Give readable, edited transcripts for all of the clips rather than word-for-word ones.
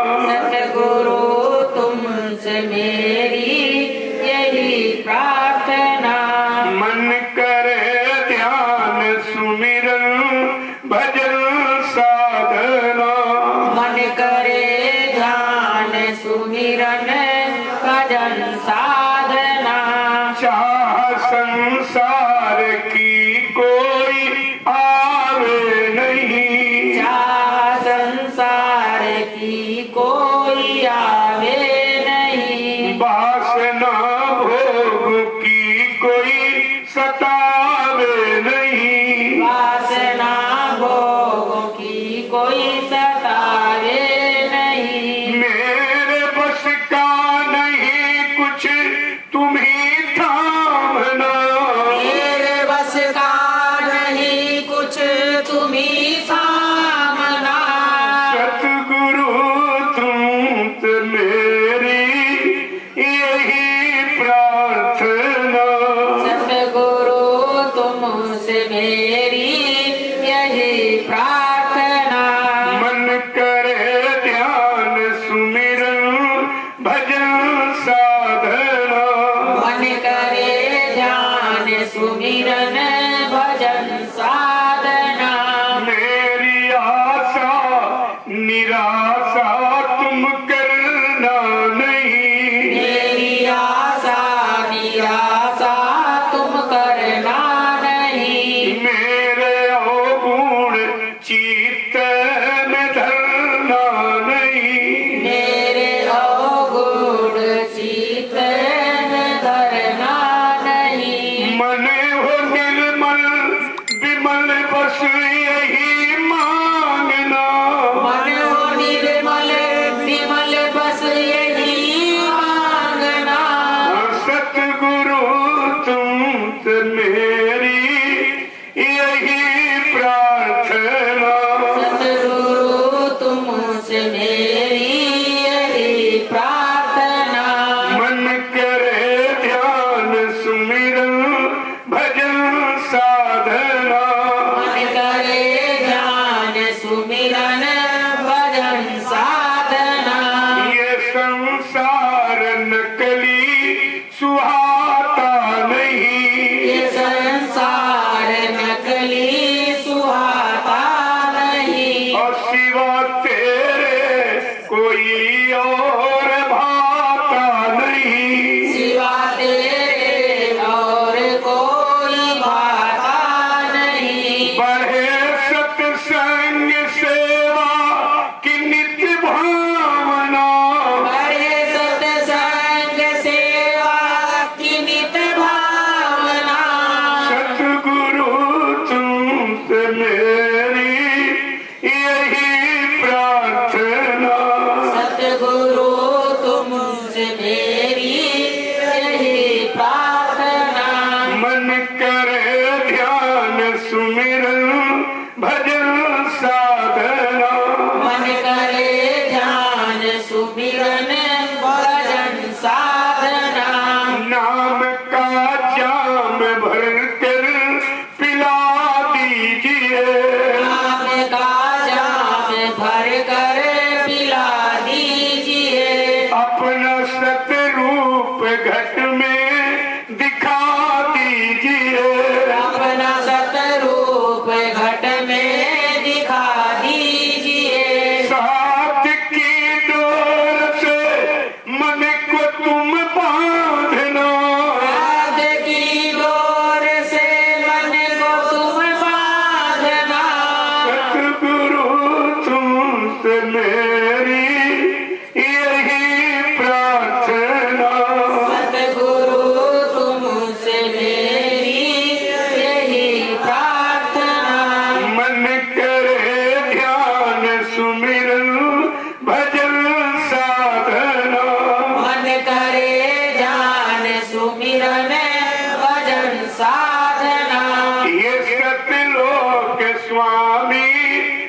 सतगुरु तुमसे मेरी यही प्रार्थना। मन करे ध्यान सुमिरन भजन साधना। मन करे ध्यान सुमिरन भजन साधना। चाह संसार की कोई आवे नहीं। चाह संसार की कोई आवे नहीं। वासना भोग की कोई सतावे नहीं। वासना भोग की कोई सतावे नहीं। मेरे बस का नहीं कुछ तुम ही थामना। मेरे बस का नहीं कुछ तुम ही थामना। सतगुरु तुम से मेरी यही प्रार्थना। सतगुरु तुमसे मेरी यही प्रार्थना। मन करे ध्यान सुमिरन भजन साधना। मन करे ध्यान सुमिरन भजन साधना। मेरी आशा निराशा तुम करना नहीं। मेरी आशा निराशा तुम करना नहीं। मेरे अवगुण चित्त में धरना नहीं। मेरे अवगुण चित्त में धरना नहीं। मन हो निर्मल विमल बस यही मांगना। मन हो निर्मल विमल बस यही मांगना। सतगुरु तुमसे मेरी यही प्रार्थना। सतगुरु तुमसे मेरी यही प्रार्थना। मन करे ध्यान सुमिरन भजन साधना। मन करे ध्यान सुमिरन भजन साधना। ये संसार नकली सुहाता नहीं। ये संसार नकली सुहाता नहीं। और सिवा तेरे कोई और भाता नहीं। सिवा तेरे और कोई भाता नहीं। बढ़े सत्संग सेवा की नित्य भावना। बड़े सत्संग सेवा की नित भावना। सतगुरु तुमसे मेरी यही प्रार्थना। सतगुरु तुमसे मेरी यही प्रार्थना। मन करे ध्यान सुमिरन भजन साधना। मन करे ध्यान सुमिरन भजन साधना। नाम का जाम भर कर पिला दीजिए। नाम का जाम भर कर पिला दीजिए। अपना सतरूप घट में दिखा दीजिए। अपना सतरूप घट में दिखा दीजिए। साथ की डोर से मन को तुम बांधना। साध की डोर से मन को तुम बांधना। सतगुरु तुमसे मेरी यही प्रार्थना। सतगुरु तुमसे मेरी यही प्रार्थना। मन करे ध्यान सुमिरन भजन साधना। मन करे ध्यान सुमिरन भजन साधना। ये सतलोक स्वामी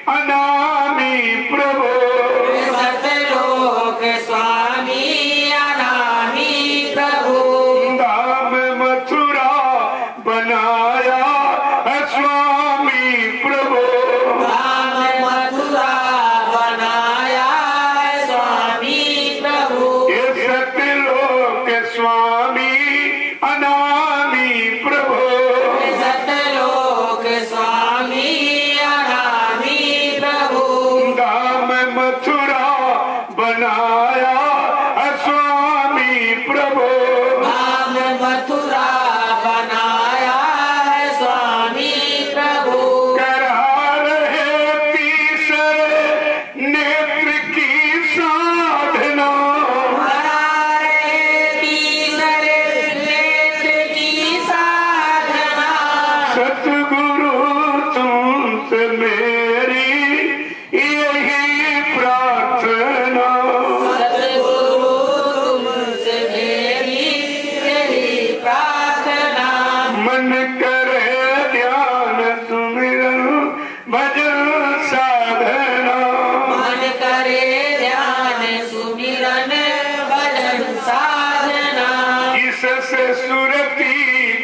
अनामी प्रभु। सत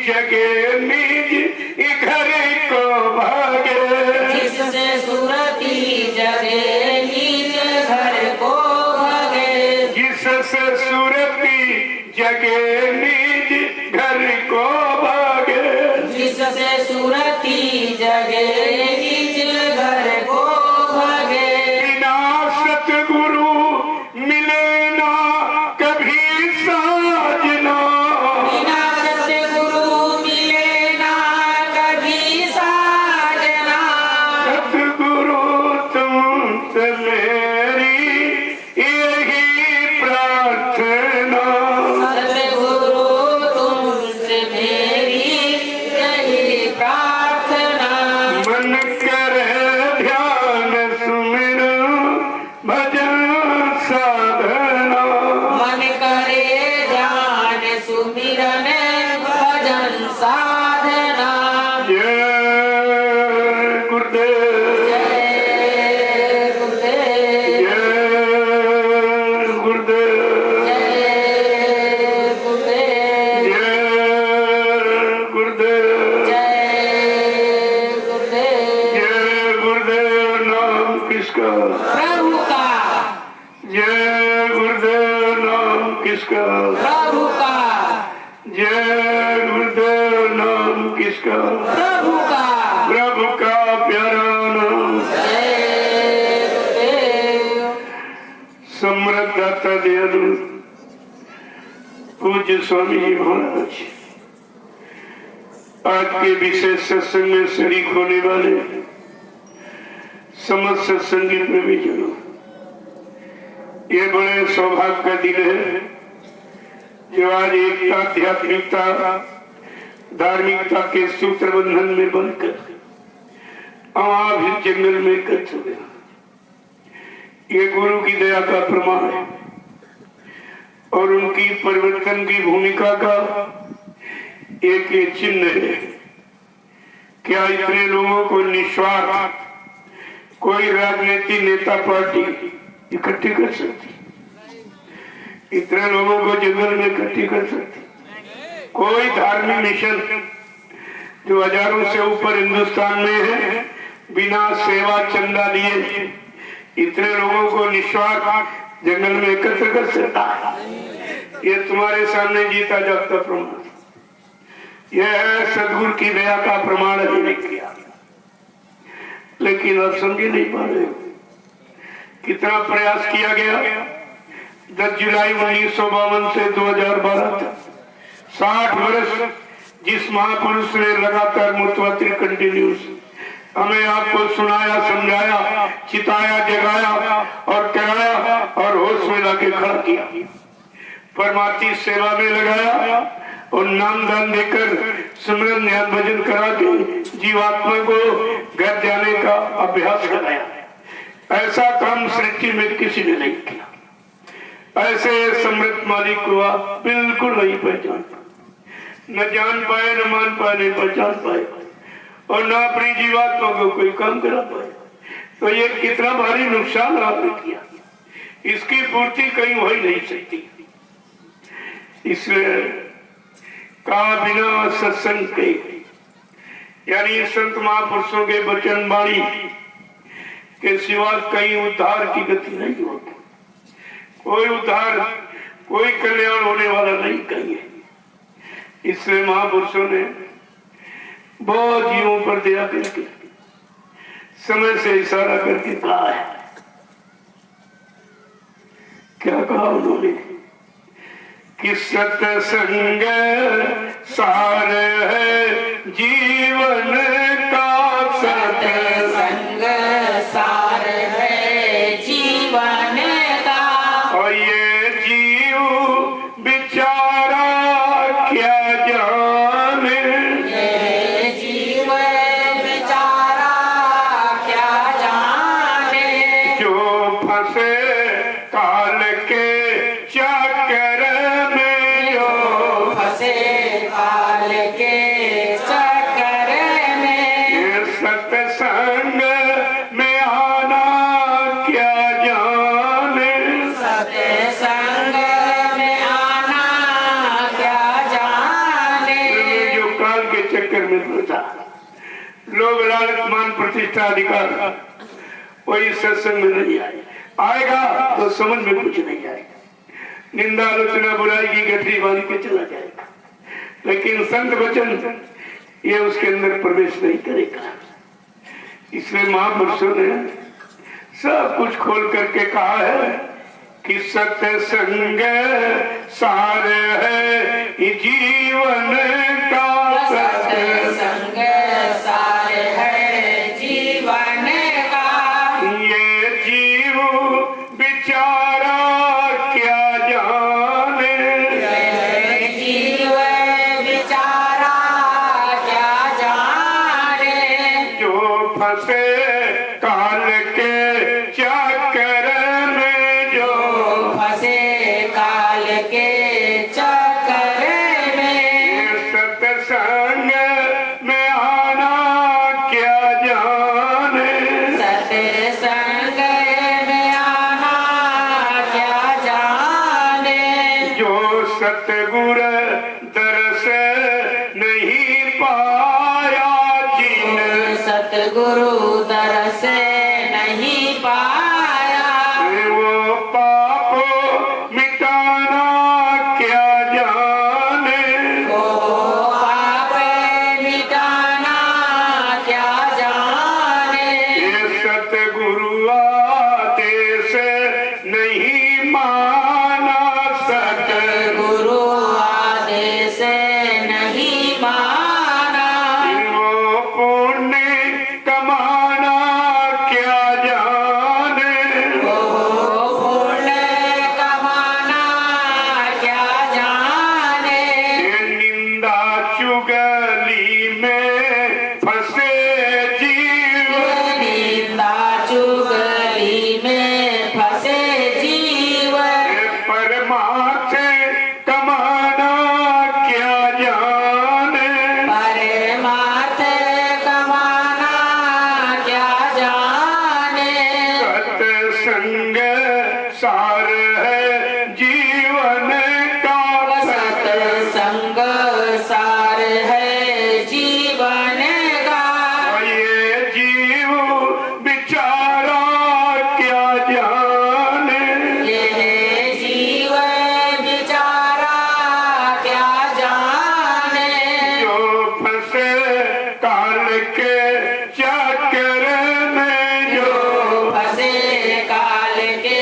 जगे निज घर को भागे, जिससे सुरती जगे निज घर को भागे, जिससे सुरती जगे निज घर को भागे, जिससे सुरती जगे निज घर को भागे। बिना सतगुरु मिले ना कभी साजना, बिना सतगुरु मिले ना कभी साजना, सतगुरु तुमसे मेरी यही प्रार्थना, सतगुरु तुमसे मेरी यही प्रार्थना। मन करे ध्यान सुमिरन भजन साधना, मन करे ध्यान सुमिरन भजन साधना। जय गुरुदेव, जय गुरुदेव, जय गुरुदेव, जय गुरुदेव, जय गुरुदेव, जय गुरुदेव। जय गुरुदेव नाम किसका, प्रभु का, जय गुरुदेव नाम किसका, प्रभु का, जय गुरुदेव नाम किसका, प्रभु का। प्रभु का प्यारा नाम। जय गुरुदेव। समृद्ध दाता दयालु पूज्य स्वामी जी महाराज, आज के विशेष सत्संग में शरीक होने वाले समस्त सत्संगी प्रेमीजनों, ये बड़े सौभाग्य का दिन है जो आज एकता, आध्यात्मिकता, धार्मिकता के सूत्र बंधन में बनकर हम इस जंगल में एकत्र हुए। ये गुरु की दया का प्रमाण है और उनकी परिवर्तन की भूमिका का एक ये चिन्ह है। क्या इतने लोगों को निस्वार्थ कोई राजनीतिक नेता पार्टी इकट्ठी कर सकती? इतने लोगों को जंगल में इकट्ठी कर सकती? कोई धार्मिक मिशन जो हजारों से ऊपर हिंदुस्तान में है, बिना सेवा चंदा लिए इतने लोगों को निस्वार्थ जंगल में एकत्र कर सकता? ये तुम्हारे सामने जीता जागता प्रमाण, यह है सदगुरु की दया का प्रमाण है किया। लेकिन आप समझ नहीं पा रहे हो कितना प्रयास किया गया। 10 जुलाई 1952 से 2012 तक 60 वर्ष जिस महापुरुष ने लगातार मुतवातिर कंटिन्यूस हमें आपको सुनाया, समझाया, चिताया, जगाया और कराया और होश में लाके खड़ा किया, परमात्मा सेवा में लगाया और नाम दान देकर सिमरन ध्यान भजन करा के जीवात्मा को घर जाने का अभ्यास कराया। ऐसा काम सृष्टि में किसी ने नहीं किया। ऐसे समृद्ध मालिक को आप बिल्कुल नहीं पहचान पाए, न जान पाए, न मान पाए, नहीं पहचान पाए और न अपनी जीवात्मा को कोई काम करा पाए। तो ये कितना भारी नुकसान आपने किया, इसकी पूर्ति कहीं हो ही नहीं सकती। इसलिए कहा बिना सत्संग के, यानी संत महापुरुषों के वचन वाणी के सिवा कहीं उद्धार की गति नहीं होती। कोई उद्धार, कोई कल्याण होने वाला नहीं कहीं है। इसलिए महापुरुषों ने बहुत जीवों पर दया करके समय से इशारा करके कहा है। क्या कहा उन्होंने कि सत्संग सार है जीवन का, सत्संग सार है जीवन का। और ये जीव बेचारा क्या जाने, ये जीव बेचारा क्या जाने, जो फंसे काल के चक्कर में, जो फंसे काल के चक्कर में। ये सत्संग में आना क्या जाने, सत्संग में आना क्या जाने, जो लोग लालच मान प्रतिष्ठा अधिकार वही सत्संग में नहीं आएगा तो समझ में कुछ नहीं आएगा। निंदा आलोचना बुराई की गठरी बांध के चला जाएगा, लेकिन संत वचन ये उसके अंदर प्रवेश नहीं करेगा। इसलिए महापुरुषों ने सब कुछ खोल करके कहा है कि सत्संग सार है जीवन का, सत्संग सार है जीवन का। ये जीव बेचारा क्या जाने, ये जीव बेचारा क्या जाने। जो फंसे काल के चक्कर में, जो फंसे काल के चक्कर में। सत्संग में आना क्या जाने, सत्संग में आना क्या जाने। जो सतगुर दर्श नहीं पाया, जिन सतगुरु दरस नहीं पाया। वो पाप मिटाना क्या जाने, वो पाप मिटाना क्या जाने। ये सतगुरु आदेश नहीं माना, गुरु आदेश नहीं माना। वो पुण्य कमाना क्या जाने, वो पुण्य कमाना क्या जाने। ये निंदा चुगली में फंसे जीव, निंदा चुगली में फंसे जीव। ये परमार्थ कमाना क्या जाने, परमार्थ कमाना क्या जाने। सत्संग सार है जीवन का, सत्संग सार है जीवन का। ये जीव बेचारा क्या जाने, ये जीव बेचारा क्या जाने। जो फंसे काल के चक्कर में, जो फंसे काल के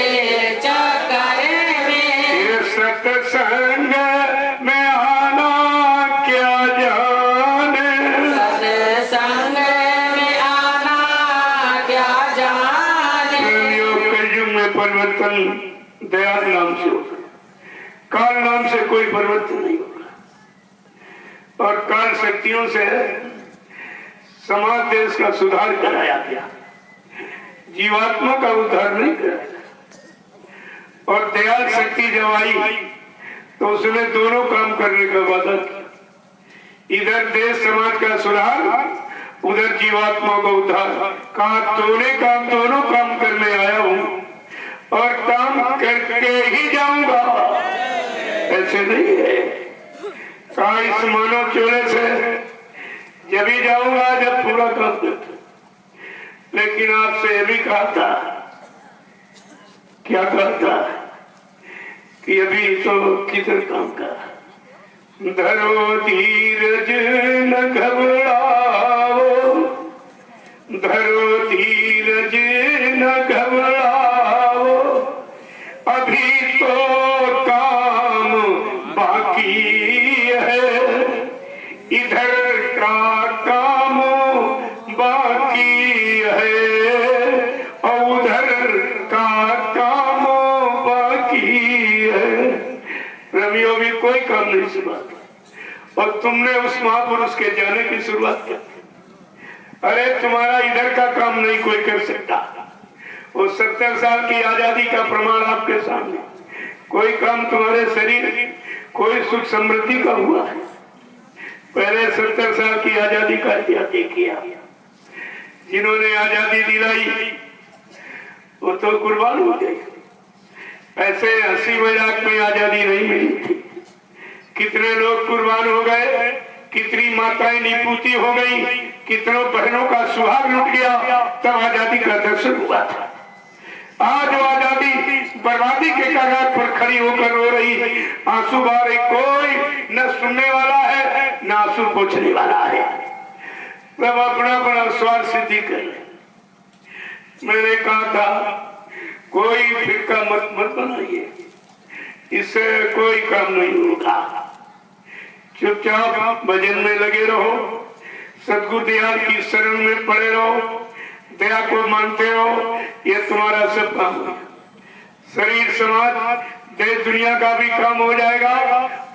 चक्कर में। ये सत्संग में आना क्या जाने, सत्संग में आना क्या जाने। कलयुग में परिवर्तन दयाल नाम से होगा, काल नाम से कोई परिवर्तन नहीं होगा। और काल शक्तियों से समाज देश का सुधार कराया गया, जीवात्मा का उद्धार नहीं कराया। और दयाल शक्ति जब आई तो उसने दोनों काम करने का वादा किया, इधर देश समाज का सुधार, उधर जीवात्मा का उद्धार। कहा दोनों काम करने आया हूं और काम करके ही जाऊंगा, ऐसे नहीं है। कहा इस मानव चोले से जब ही जाऊंगा जब पूरा काम करता। लेकिन आपसे ये भी कहा था, क्या कहा था कि अभी तो किधर काम का, धरो धीरज न घबराओ, धरो धीरज न घबराओ, अभी तो काम बाकी है, इधर का काम बाकी है और उधर का काम बाकी है। रवियों भी कोई काम नहीं सुना और तुमने उस महापुरुष के जाने की शुरुआत की। अरे तुम्हारा इधर का काम नहीं कोई कर सकता। वो 70 साल की आजादी का प्रमाण आपके सामने, कोई काम तुम्हारे शरीर, कोई सुख समृद्धि का हुआ है। पहले 70 साल की आजादी का इतिहास देखिए। जिन्होंने आजादी दिलाई वो तो कुर्बान हो गए। ऐसे हंसी मजाक में आजादी नहीं मिली थी। कितने लोग कुर्बान हो गए, कितनी माताएं निपुती हो गई, कितनों बहनों का सुहाग लुट गया, तब आजादी का दर्शन हुआ था। आज वो आजादी बर्बादी के कगार पर खड़ी होकर रो रही है, आंसू बहा रही, कोई न सुनने वाला है न आंसू पोंछने वाला है, सब अपना अपना स्वार्थ सिद्धि कर रहे। मैंने कहा था कोई फिरका मत बनाइए, इससे कोई काम नहीं होगा, चुपचाप भजन में लगे रहो, सद्गुरु दयाल की शरण में पड़े रहो, दया को मानते रहो, ये तुम्हारा सब काम है। शरीर समाज देश दुनिया का भी काम हो जाएगा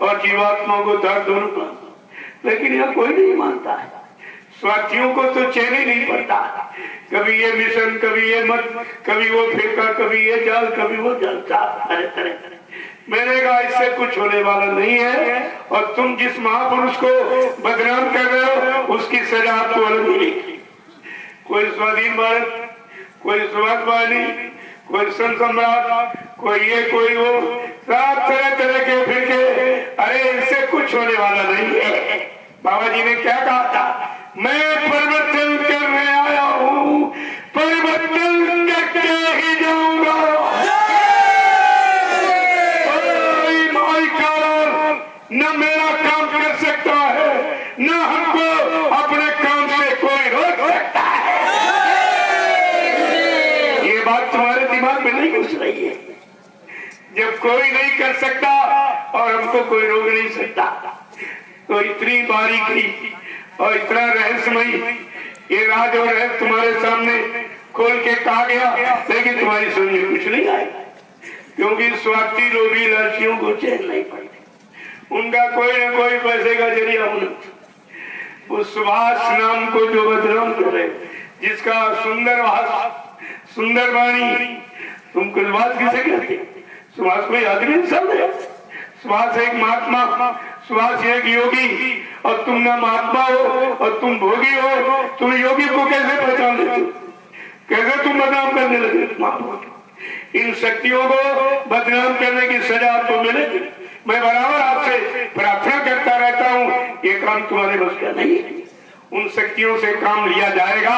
और जीवात्माओं को दर्द दोनों का। लेकिन यह कोई नहीं मानता है, स्वार्थियों को तो चैन ही नहीं पड़ता, कभी ये मिशन, कभी ये मत, कभी वो फिरका, कभी ये जाल, कभी वो जाल, तरह तरह। मैंने कहा इससे कुछ होने वाला नहीं है, और तुम जिस महापुरुष को बदनाम कर रहे हो उसकी सजा आपको अलग मिलेगी। कोई स्वाधीन भारत, कोई सुभाष वाहिनी, कोई संत सम्राट, कोई ये कोई वो, सब तरह तरह के फिरके, अरे इससे कुछ होने वाला नहीं है। बाबा जी ने क्या कहा था, मैं परिवर्तन करने आया हूँ, परिवर्तन करके ही जाऊंगा। न मेरा काम कर सकता है, न हमको अपने काम से कोई रोक सकता है। ये बात तुम्हारे दिमाग में नहीं घुस रही है। जब कोई नहीं कर सकता और हमको कोई रोक नहीं सकता, तो इतनी बारीकी और इतना रहस्यमयी ये राज और रहस्य तुम्हारे सामने खोल के कहा गया, लेकिन तुम्हारी समझ में कुछ नहीं आएगा, क्योंकि स्वार्थी लोभी लालचियों को चैन नहीं पड़ती, उनका कोई न कोई पैसे का जरिया होना। उस सुभाष नाम को जो बदनाम करे, जिसका सुंदर भाषा, सुंदर वाणी, तुम कुछ बात किसे कहते? सुभाष कोई आदमी सब है, सुभाष एक महात्मा, सुभाष एक योगी, और तुम ना महात्मा हो और तुम भोगी हो, तुम योगी को कैसे पहचान लेते हो? कैसे तुम बदनाम करने लगे महात्मा? इन शक्तियों को बदनाम करने की सजा आपको मिलेगी। मैं बराबर आपसे प्रार्थना करता रहता हूँ, ये काम तुम्हारे बस का नहीं है। उन शक्तियों से काम लिया जाएगा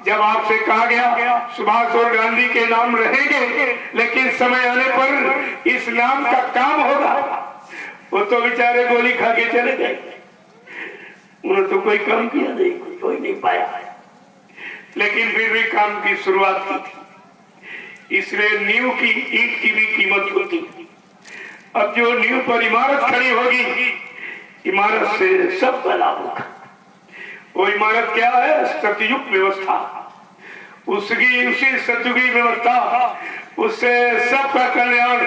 जब आपसे कहा गया सुभाष और गांधी के नाम रहेंगे, लेकिन समय आने पर इस नाम का काम होगा। वो तो बेचारे गोली खा के चले गए, उन्होंने तो कोई काम किया नहीं, कोई नहीं पाया, लेकिन फिर भी काम की शुरुआत की थी। इसलिए नींव की ईंट की भी कीमत होती है। अब जो नींव पर इमारत खड़ी होगी, इमारत से सबका लाभ होगा। वो इमारत क्या है? सतयुग व्यवस्था। उसी सतयुगी व्यवस्था, उससे सबका कल्याण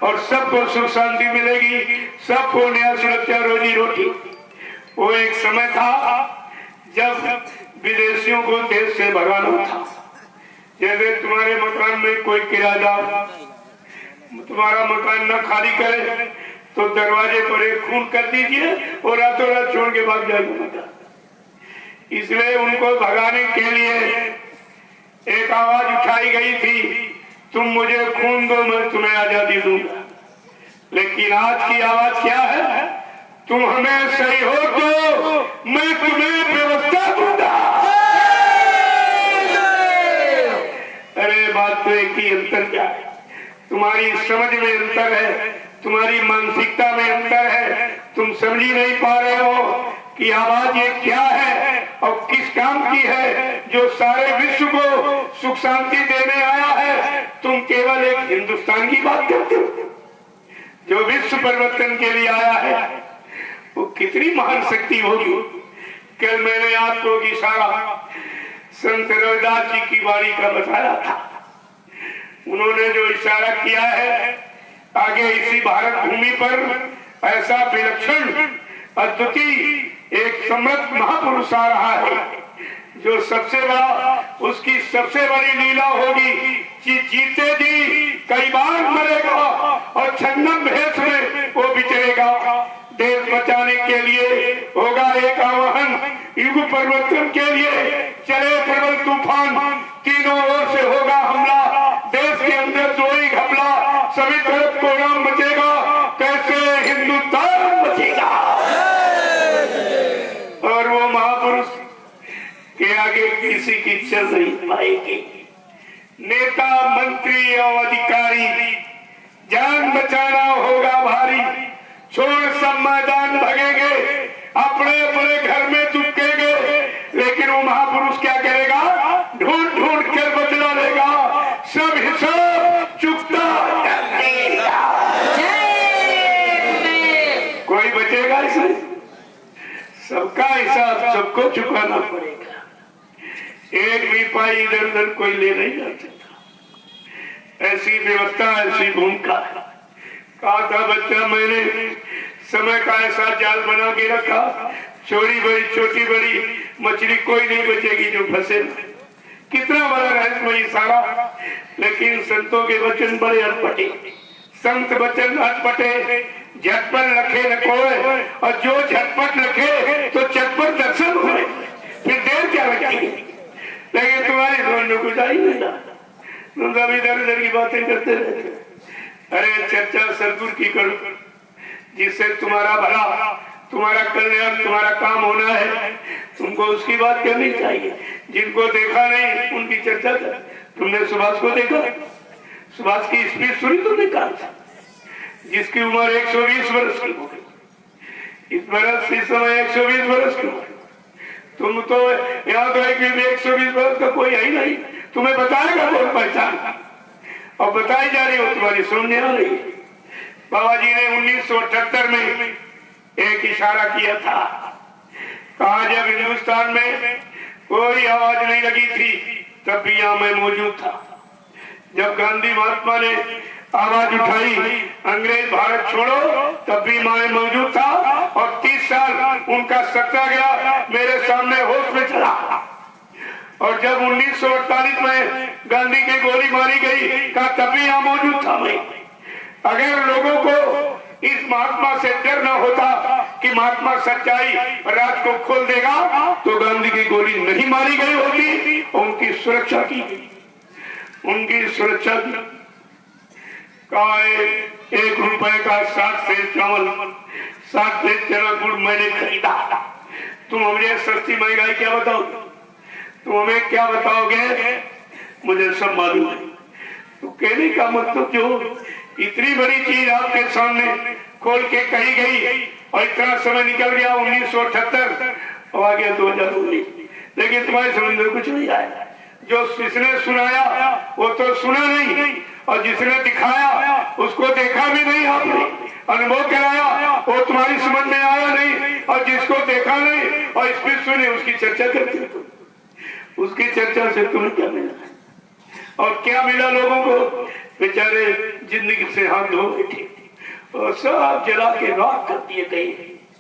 और सबको सुख शांति मिलेगी, सबको न्याय सुरक्षा रोजी रोटी। वो एक समय था जब विदेशियों को देश से भगाना था। जैसे तुम्हारे मकान में कोई किराएदार तुम्हारा मकान न खाली करे तो दरवाजे पर एक खून कर दीजिए और रातों रात छोड़ के भाग जाएगा मकान। इसलिए उनको भगाने के लिए एक आवाज उठाई गई थी, तुम मुझे खून दो मैं तुम्हें आजादी दूंगा। लेकिन आज की आवाज क्या है? तुम हमें सही हो तो मैं तुम्हें व्यवस्था दूंगा। अरे बात तो एक ही, अंतर क्या है? तुम्हारी समझ में अंतर है, तुम्हारी मानसिकता में अंतर है। तुम समझ ही नहीं पा रहे हो कि आवाज ये क्या है और किस काम की है, जो सारे विश्व को सुख शांति देने आया है। तुम केवल एक हिंदुस्तान की बात करते हो, जो विश्व परिवर्तन के लिए आया है। वो कितनी महान शक्ति होगी। कल मैंने आपको इशारा संत रविदास जी की वाणी का बताया था। उन्होंने जो इशारा किया है, आगे इसी भारत भूमि पर ऐसा विलक्षण अद्वितीय एक समृद्ध महापुरुष आ रहा है, जो सबसे बड़ा, उसकी सबसे बड़ी लीला होगी कि जीते जी कई बार मरेगा और छन्नम भेष में वो विचरेगा। देश बचाने के लिए होगा एक आह्वान, युग परिवर्तन के लिए चले प्रबल तूफान, तीनों ओर से होगा हमला, देश के अंदर जो ही घपला, सभी तरफ कोहराम बचेगा, कैसे हिंदुस्तान बचेगा। और वो महापुरुष आगे किसी की चल नहीं पाएगी। नेता मंत्री और अधिकारी जान बचाना होगा भारी, छोड़ सब मैदान भगेंगे, अपने अपने घर में चुपकेंगे, लेकिन वो महापुरुष क्या करेगा? ढूंढ ढूंढ कर बदला लेगा, सब हिसाब चुकता जाएगा। कोई बचेगा इसमें? सबका हिसाब सबको चुकाना पड़ेगा। एक भी पाई इधर उधर कोई ले नहीं जा सकता। ऐसी व्यवस्था, ऐसी भूमिका। कहा था बच्चा मैंने समय का ऐसा जाल बना के रखा, छोटी बड़ी छोटी बड़ी मछली कोई नहीं बचेगी जो फंसे। कितना बड़ा रहस्यमय सारा, लेकिन संतों के वचन बड़े अटपटे। संत वचन अटपटे, झटपट लखे न कोय, और जो झटपट लखे तो चटपट दर्शन हुए, फिर देर क्या लगती। लेकिन तुम्हारी समझ में कुछ आई नहीं, तुम सब इधर उधर की बातें करते रहते। अरे चर्चा सदगुरु की करो, जिससे तुम्हारा भला, तुम्हारा कल्याण, तुम्हारा काम होना है, तुमको उसकी बात करनी चाहिए। जिनको देखा नहीं उनकी चर्चा कर। तुमने सुभाष को देखा? सुभाष की स्पीच सुनी तुमने? कहा जिसकी उम्र 120 वर्ष की हो गई, इस बरस इस समय 120 वर्ष की हो गई। तुम तो यहाँ तो 120 वर्ष का कोई है ही नहीं। तुम्हें बताएगा कौन पहचान? और बताई जा रही हो, तुम्हारी सुनने आ रही। बाबा जी ने 1978 में एक इशारा किया था। कहा जब हिंदुस्तान में कोई आवाज नहीं लगी थी तब भी यहाँ मैं मौजूद था। जब गांधी महात्मा ने आवाज उठाई अंग्रेज भारत छोड़ो, तब भी मैं मौजूद था, और 30 साल उनका सत्याग्रह मेरे सामने होश में चला। और जब 1948 में गांधी की गोली मारी गई, कहा तब भी यहाँ मौजूद था मैं। अगर लोगों को इस महात्मा से डर न होता कि महात्मा सच्चाई राज को खोल देगा, तो गांधी की गोली नहीं मारी गई होती, उनकी सुरक्षा की, उनकी सुरक्षा की। कहा 1 रुपए का 60 सेर चावल, 60 सेर चना गुड़ मैंने खरीदा। तुम हमें सस्ती महंगाई क्या बताओगे? तुम हमें क्या बताओगे? मुझे सब मालूम है। तो कहने का मतलब जो इतनी बड़ी चीज आपके सामने खोल के कही गई, और इतना समय निकल गया 1978 और आ गया 2019, लेकिन तुम्हारे समझ में कुछ नहीं आया। जो जिसने सुनाया वो तो सुना नहीं, और जिसने दिखाया उसको देखा भी नहीं, आपने अनुभव कराया वो तुम्हारी समझ में आया नहीं, और जिसको देखा नहीं और स्पीच सुनी उसकी चर्चा करते हो। उसकी चर्चा से तुम्हें क्या मिला? और क्या मिला लोगों को? बेचारे जिंदगी से हाथ धो बैठे और सब जला के राख कर दिए गए।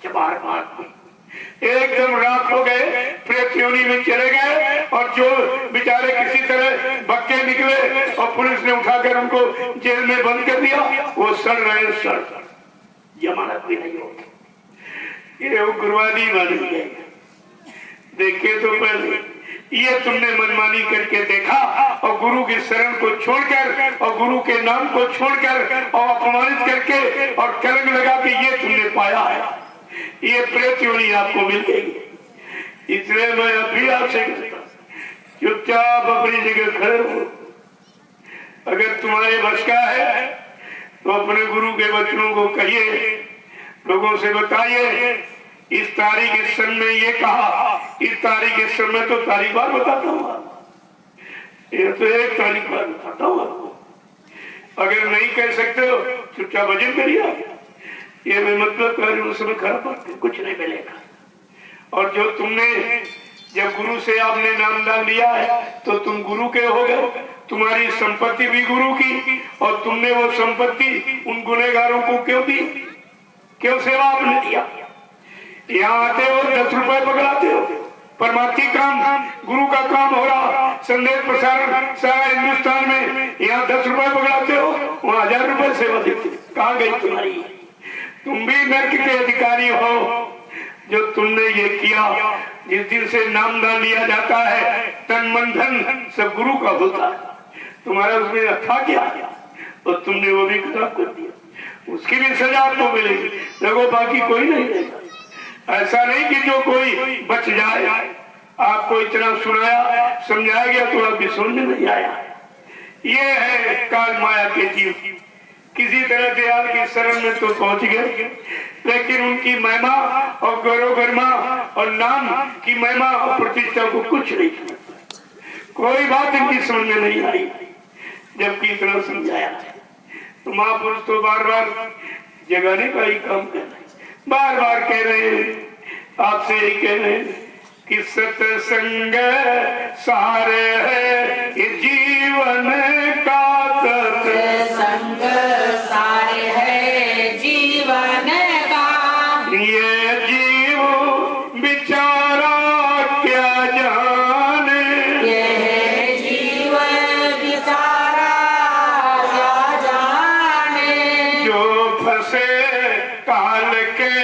चबार मार एकदम राख हो गए, प्रेत योनि में चले गए, और जो बेचारे किसी तरह बक्के निकले और पुलिस ने उठाकर उनको जेल में बंद कर दिया, वो सड़ रहे, सड़ जमानत भी नहीं होती। ये उग्रवादी मान गए। देखे तो पहले ये तुमने मनमानी करके देखा, और गुरु की शरण को छोड़कर और गुरु के नाम को छोड़कर और अपमानित करके और कलंक लगा के ये तुमने पाया है। ये प्रेत योनि आपको मिल गई। इसलिए मैं अभी आपसे चुपचाप अपनी जगह खड़े हो। अगर तुम्हारे बस का है तो अपने गुरु के वचनों को कहिए, लोगों से बताइए इस तारीख इस सन में ये कहा, इस तारीख इस सन में तो तारीख बार बताता हूँ, ये तो एक तारीख बार बताता हूँ आपको। अगर नहीं कह सकते हो चुपचाप भजन करिए। ये मैं मतलब कर उस समय खराब बात कुछ नहीं मिलेगा। और जो तुमने जब गुरु से आपने नामदान लिया है तो तुम गुरु के हो गए, तुम्हारी संपत्ति भी गुरु की, और तुमने वो संपत्ति उन गुनहगारों को क्यों दी? क्यों सेवा आपने दिया? यहाँ आते हो 10 रुपए पकड़ाते हो, परमार्थी काम गुरु का काम हो रहा, संदेश प्रसारण सारा हिंदुस्तान में, यहाँ 10 रुपए पकड़ाते हो, वहाँ 1000 रुपए सेवा देते। कहाँ गई तुम्हारी? तुम भी नर्क के अधिकारी हो। जो तुमने ये किया, जिस दिन से नामदान लिया जाता है तन मन धन सब गुरु का होता है, तुम्हारा उसमें था क्या? और तुमने वो भी खराब कर दिया, उसकी भी सजा आपको मिलेगी। देखो बाकी कोई नहीं देगा। ऐसा नहीं कि जो कोई बच जाए, आपको इतना सुनाया समझाया गया तो आपकी समझ में नहीं आया। ये है काल माया के जीव, किसी तरह से आपकी शरण में तो पहुंच गए, लेकिन उनकी महिमा और गौरव गरिमा और नाम की महिमा और प्रतिष्ठा को कुछ नहीं किया, कोई बात इनकी समझ में नहीं आई। जबकि इतना समझाया तो महापुरुष तो बार बार जगाने का ही काम कर रहे, बार बार कह रहे हैं, आपसे यही कह रहे हैं कि सत्संग सारे है ये जीवन का, सत्संग सारे है जीवन का, ये जीव बेचारा क्या जाने, ये जीवन बेचारा क्या जाने, जो फंसे काल के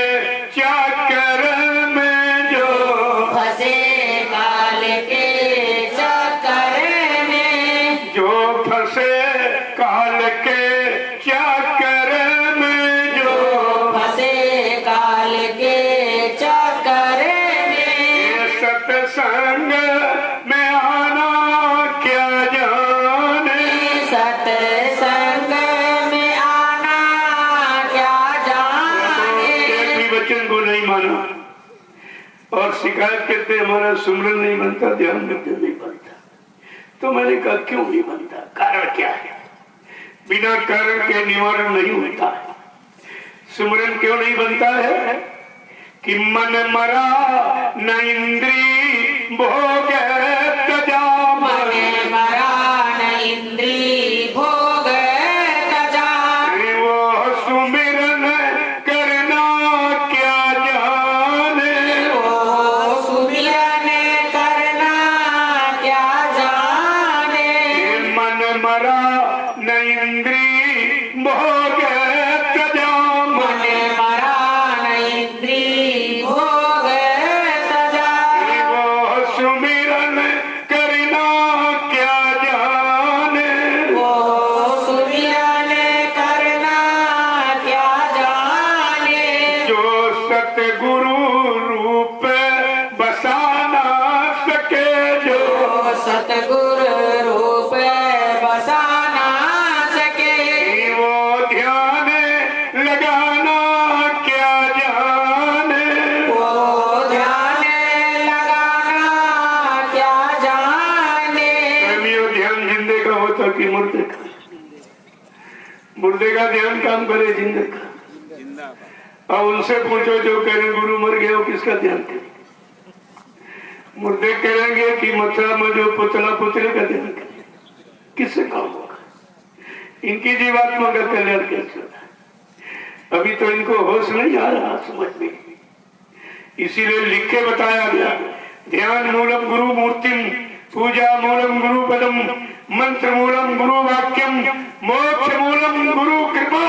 चक्कर में, जो फंसे काल के चक्कर में, जो फंसे काल के चक्कर में, जो फंसे काल के चक्कर में, ये सत्संग में आना क्या जाने, सत्संग में आना क्या जाने। एक भी वचन को नहीं माना और शिकायत करते हमारा सुमरन नहीं बनता, ध्यान करते नहीं बनता। तो मैंने कहा क्यों नहीं बनता, कारण क्या है? बिना कारण के निवारण नहीं होता है। सुमरन क्यों नहीं बनता है? कि मन मरा न इंद्री भोग तजा, मन मरा न इंद्री भोग तजा, वो सुमिरन करना क्या जाने, ओ सुमिरन करना क्या जाने, मन मरा न इंद्री भोग तजा, मन मरा न इंद्री भोग तजा, वो सुमिरन करना क्या जाने, ओ सुमिरन करना क्या जाने, जो सतगुरु रूप बसा ना सके, जो ओ सतगुरु रूप बसा ना सके, वो ध्यान लगाना क्या जाने, वो ध्यान लगाना क्या जाने। प्रेमियों, ध्यान जिंदे का होता कि मुर्दे का? मुर्दे का ध्यान काम करे जिंदे का। अब उनसे पूछो जो कह रहे गुरु मर गया वो किसका ध्यान करे? मुर्दे करेंगे कि मथुरा में जो पुतला पुतले का ध्यान करे? किससे काम होगा? इनकी जीवात्मा का कल्याण कैसे होगा? अभी तो इनको होश नहीं आ रहा समझ में, इसीलिए लिख के बताया गया, ध्यान मूलम गुरु मूर्तिम, पूजा मूलम गुरु पदम, मंत्र मूलम गुरु वाक्यम, मोक्ष मूलम गुरु कृपा।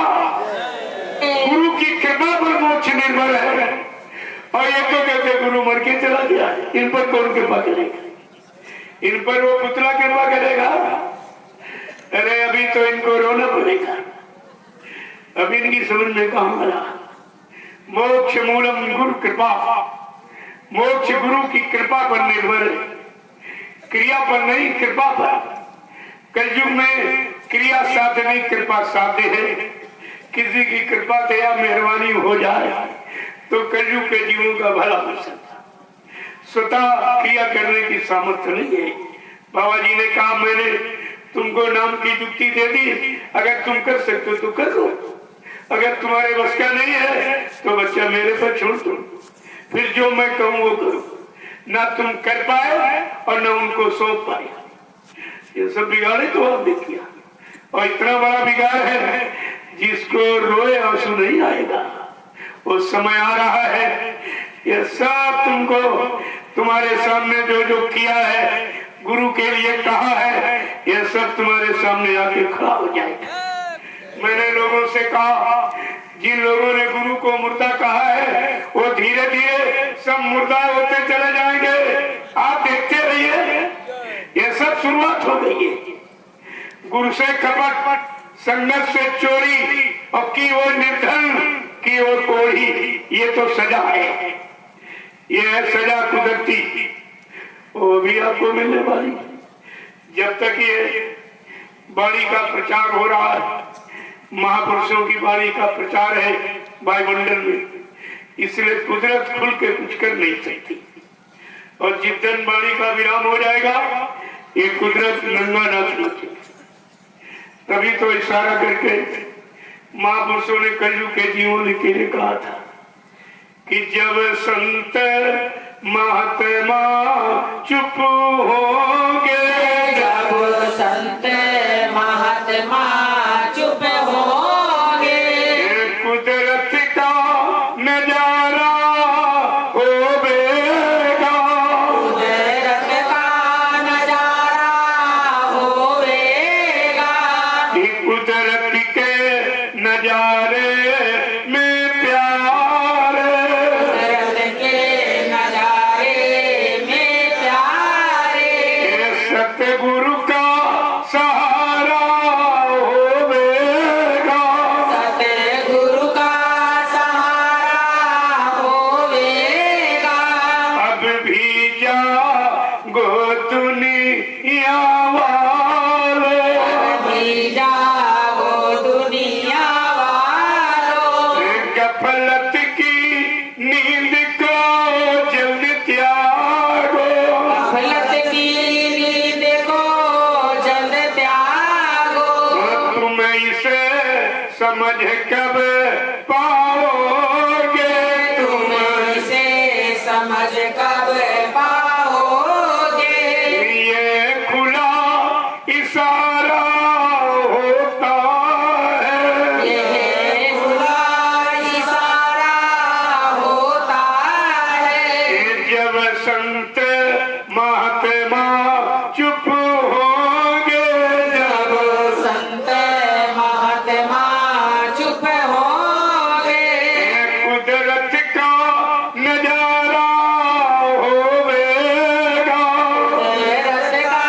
गुरु की कृपा पर मोक्ष निर्भर है। और ये तो कहते गुरु मर के चला गया, इन पर कौन कृपा करेगा? इन पर वो पुतला कृपा करेगा? अरे अभी तो इनको रोना पड़ेगा, अभी इनकी समझ में कहाँ आ रहा। मोक्ष मूलम गुरु कृपा, मोक्ष गुरु की कृपा पर निर्भर है, क्रिया पर नहीं, कृपा पर। कलयुग में क्रिया साधनी, कृपा साध्य है। किसी की कृपा दया मेहरबानी हो जाए तो कलयुग के जीवों का भला हो सकता, स्वतः क्रिया करने की सामर्थ्य नहीं है। बाबा जी ने कहा मैंने तुमको नाम की युक्ति दे दी, अगर तुम कर सकते हो तो कर लो, अगर तुम्हारे बस का नहीं है तो बच्चा मेरे पर छोड़ दो, फिर जो मैं कहूँ वो करो। ना तुम कर पाए और न उनको सौंप पाए, ये सब बिगाड़े तो आपने किया। और इतना बड़ा बिगाड़ है जिसको रोए आंसू नहीं आएगा, वो समय आ रहा है। ये सब तुमको तुम्हारे सामने जो जो किया है, गुरु के लिए कहा है, ये सब तुम्हारे सामने आके खड़ा हो जाएगा। मैंने लोगों से कहा, जिन लोगों ने गुरु को मुर्दा कहा है वो धीरे धीरे सब मुर्दा होते चले जाएंगे, आप देखते रहिए। ये सब शुरुआत हो गई है। गुरु से कपट, संगत से चोरी, और की वो निर्धन, की वो कोढ़ी, ये तो सजा है। ये है सजा कुदरती। वो भी आपको मिलने वाली। जब तक ये वाणी का प्रचार हो रहा है, महापुरुषों की वाणी का प्रचार है वायुमंडल में, इसलिए कुदरत खुल के कुछ कर नहीं सकती। और जिस दिन वाणी का विराम हो जाएगा, ये कुदरत नंगा नाच नाचेगी। तभी तो इशारा करके महापुरुषों ने कलयुग के जीवन के लिए कहा था कि जब संत महात्मा चुप होंगे, जब संत महात्मा चुप होंगे, कुदरत का नजारा होवेगा, कुदरत का नजारा होवेगा, कुदरत के नजारे में प्यार, कुदरत के नजारे में प्यारे, सतगुरु का सहारा होवेगा, सतगुरु का सहारा होवेगा, अब भी जागो दुनिया वालों, अभी जागो दुनिया वालों, गफलत की नींद को जल्द त्यागो, गफलत की नींद को जल्द त्यागो, तुम इसे समझ कब पाओगे, तुम इसे समझ कब पाओगे, ये खुला इशारा होता है, यह खुला इशारा होता है, जब संत महात्मा चुप होंगे, जब संत महात्मा चुप होंगे, कुदरत का नजारा होवेगा, कुदरत का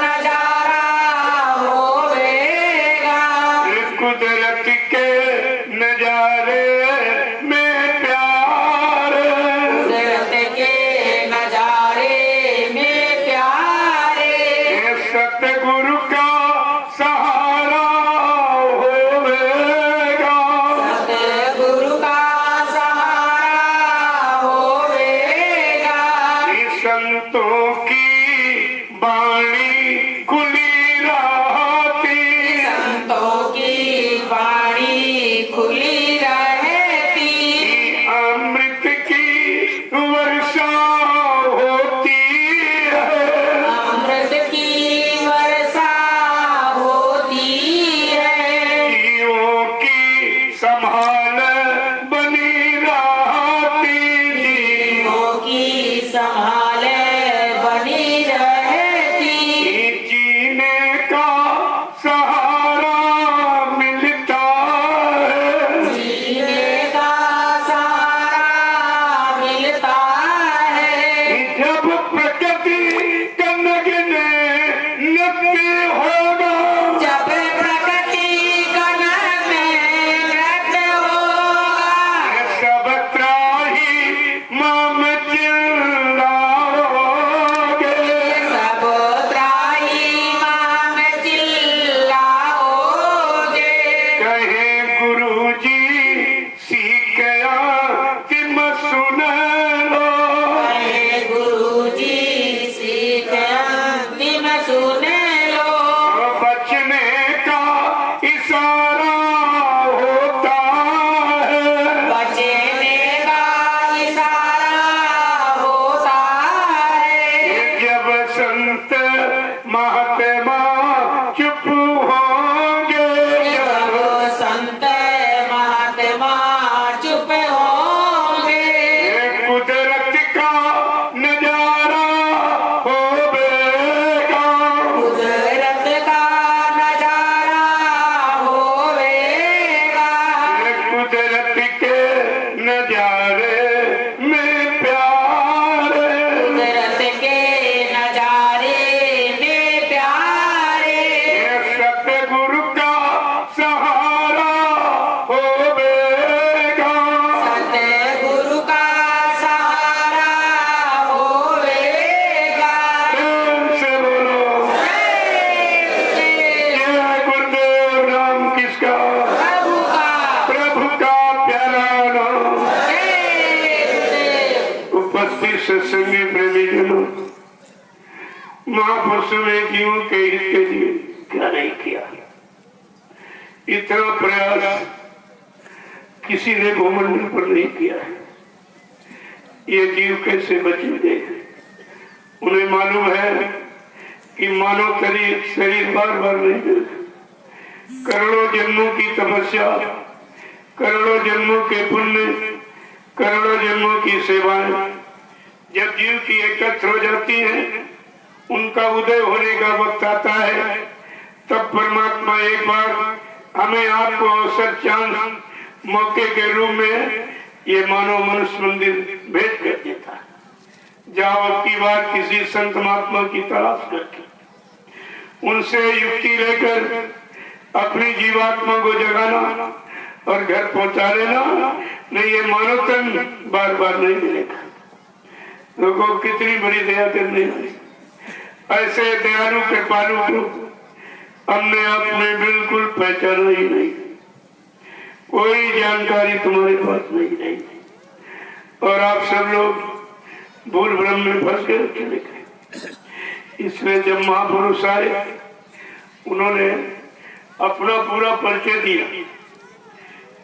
नजारा होवेगा, कुदरत के नजारे में प्यार, कुदरत के नजारे में प्यारे, सतगुरु का सहारा होवेगा, सतगुरु का सहारा होवेगा, संतों की वाणी खुली रहती, संतों की वाणी खुली रहती, अमृत की वर्षा होती है, अमृत की वर्षा होती है, जीवों की संभाल बनी रहती, जीवों की संभाल बनी रहती, जीने का सहारा मिलता है, जीने का सहारा मिलता है, जब प्रकृति का नगने नृत्य होगा, जब प्रकृति कनक में नृत्य होगा, सत्संगी प्रेमी जनों, महापुरुषों ने जीवों के हित के लिए क्या नहीं किया। इतना प्रयास किसी ने भूमंडल पर नहीं किया है। ये जीव कैसे बचेंगे? उन्हें मालूम है कि मानव शरीर बार बार नहीं मिलता। करोड़ों जन्मों की तपस्या, करोड़ों जन्मों के पुण्य, करोड़ों जन्मों की सेवाएं जब जीव की एकत्र हो जाती हैं, उनका उदय होने का वक्त आता है, तब परमात्मा एक बार हमें आपको अवसर चांद मौके के रूप में ये मानव मनुष्य मंदिर भेज कर देता। जाओ अब की बार किसी संत महात्मा की तलाश करके उनसे युक्ति लेकर अपनी जीवात्मा को जगाना और घर पहुंचा लेना, नहीं ये मानव तन बार बार नहीं मिलेगा। लोगों कितनी बड़ी दया करने वाली, ऐसे दयालु कृपालु को हमने आपने बिल्कुल पहचाना ही नहीं। कोई जानकारी तुम्हारे पास नहीं रही और आप सब लोग भूल भ्रम में फंस कर चले गए। इसलिए जब महापुरुष आए, उन्होंने अपना पूरा परिचय दिया,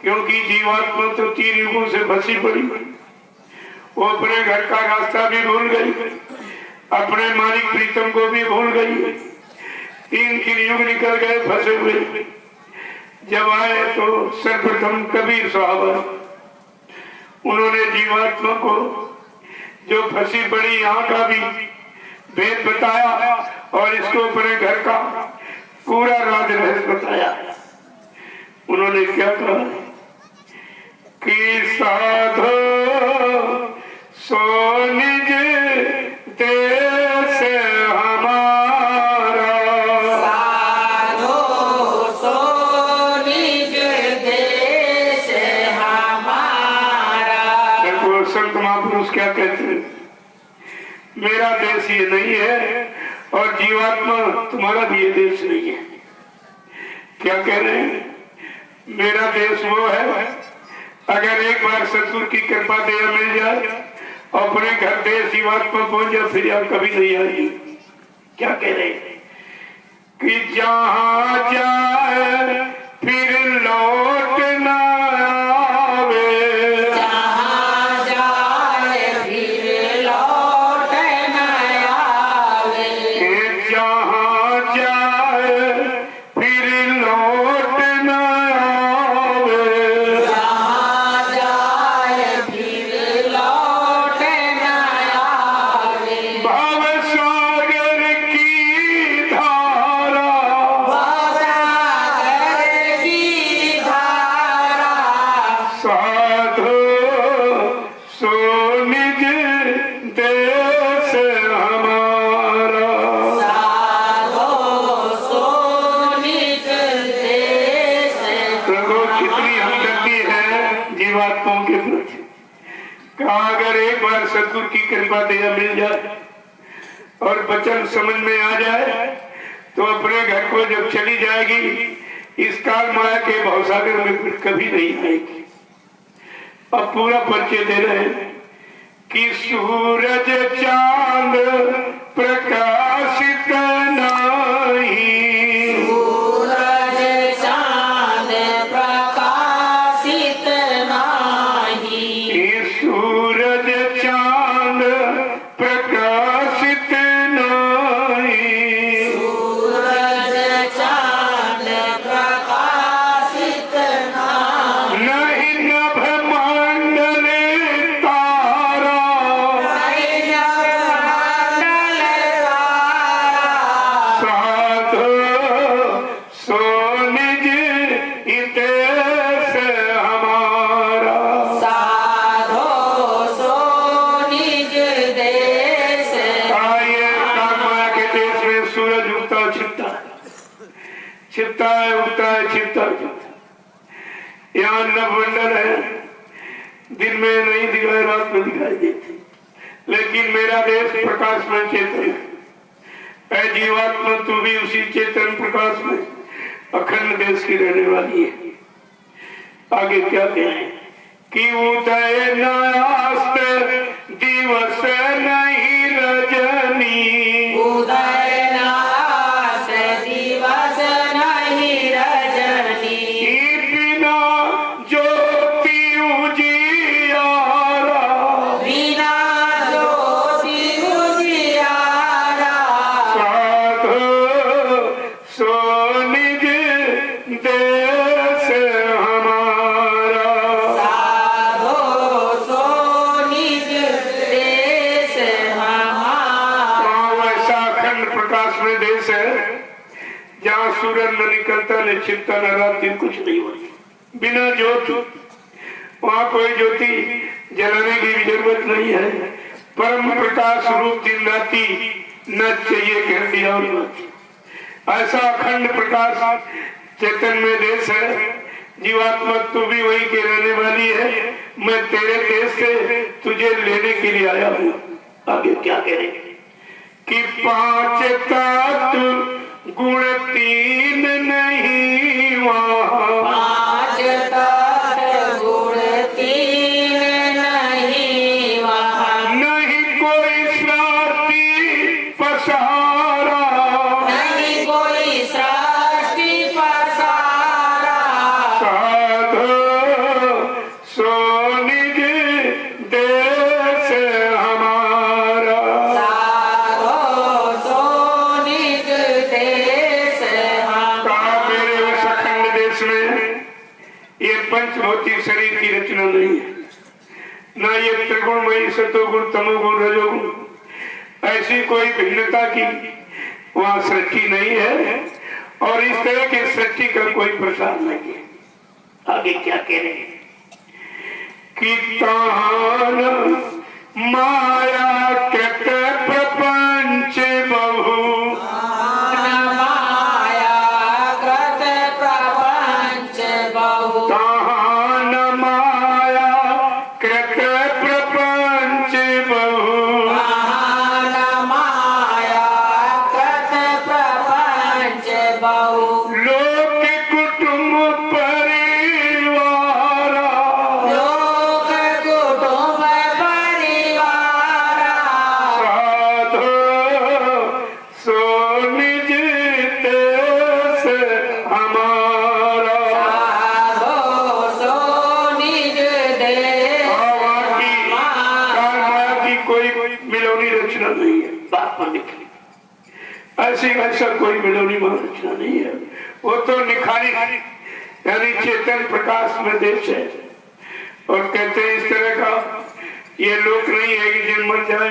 क्योंकि जीवात्मा तो 3 युगों से फंसी पड़ी। वो अपने घर का रास्ता भी भूल गई, अपने मालिक प्रीतम को भी भूल गई। 3 युग निकल गए फंसे हुए। जब आए तो सर्वप्रथम कबीर साहब, उन्होंने जीवात्मा को जो फंसी पड़ी यहाँ का भी भेद बताया और इसको अपने घर का पूरा राज रहस्य बताया। उन्होंने क्या कहा कि साधो सो निज देश हमारा, साधो सो निज देश हमारा। देखो संत महापुरुष क्या कहते हैं, मेरा देश ये नहीं है और जीवात्मा तुम्हारा भी ये देश नहीं है। क्या कह रहे हैं? मेरा देश वो है, अगर एक बार सतगुरु की कृपा दया मिल जाए और अपने घर देश जीवात्मा पहुंच जाए, फिर आप कभी नहीं आएगी। क्या कह रहे हैं कि जहां जाए फिर लौट न आवे, जहाँ जाए फिर लौट न आवे, जहां जाए फिर लौट न आवे, जहाँ जाए फिर लौट न आवे। भव सागर की धारा, भवसागर की धारा, साधो सो निज देश हमारा। साधो सो निज देश। प्रभु कितनी हमदर्दी है जीवात्माओं के प्रति। कहा अगर एक बार सतगुरु की कृपा दया मिल जाए और वचन समझ में आ जाए, तो अपने घर को जब चली जाएगी, इस काल माया के भवसागर में फिर कभी नहीं आएगी। अब पूरा परिचय दे रहे हैं कि सूरज चांद प्रकाशित नहीं, सूरज चांद प्रकाशित नाही, सूरज चांद प्रकाशित नहीं, सूरज चांद प्रकाशित नाही, नहीं नभ मंडल तारा, नहीं नवमंडल तारा, साधो सो निज देश हमारा। साधो सो निज देश। आइए कामया के देश में सूरज उगता छिपता है, छिपता है, उगता है, छिपता है, छिपता है। यहाँ नवमंडल है, दिन में नहीं दिखाई, रात में दिखाई देती, लेकिन मेरा देश प्रकाश में चेतन है। ऐ जीवात्मा तू भी उसी चेतन प्रकाश में अखंड देश की रहने वाली है। आगे क्या कहें कि उदय नास्त दिवस नहीं रजनी उदय नाश दिवस नहीं रजनी बिना ज्योति उजियारा बिना ज्योति उजियारा साधु सो निज देश हमारा साधो सो निज देश हमारा। वैसा अखंड प्रकाश में देश है जहाँ सूरज न निकलता न छिपता न रात्रि कुछ नहीं होती बिना ज्योति वहाँ कोई ज्योति जलाने की भी जरूरत नहीं है परम प्रकाश रूप दिन राति न चाहिए कहती और ऐसा अखंड प्रकाश चेतन में देश है जीवात्मा तू भी वही के रहने वाली है मैं तेरे देश से तुझे लेने के लिए आया हूँ आगे क्या कह रहे कि पांच तत्व गुण तीन नहीं वहाँ पांच तत्व गुण तीन नहीं वहाँ नहीं कोई श्रावती पसारा नहीं कोई सृष्टि पसारा साधु सो निज देश हमारा साधो सो निज देश हमारा। मेरे उस अखंड देश में ये पंचभौतिक शरीर की रचना नहीं है ना ये त्रिगुणमयी सतोगुण तमोगुण रजोगुण ऐसी कोई भिन्नता की वहाँ सृष्टि नहीं है और इस तरह की सृष्टि का कोई प्रसार नहीं है आगे क्या कह रहे हैं कि तान माया कृत प्रपंच बहु माया कृत प्रपंच बहु तान माया कृत प्रपंच बहु महान माया कृत प्रपंच बहु लोक कुटुंब परिवार लोक कुटुंब परिवार साधु सो निज देश हमारा साधो सो निज देश माया की कोई मिलोनी रचना नहीं है बात पर निकली ऐसी ऐसा कोई मिलोनी रचना नहीं है वो तो निखारी यानी चेतन प्रकाश में देश है और कहते हैं इस तरह का ये लोक नहीं है कि जन्म मर जाए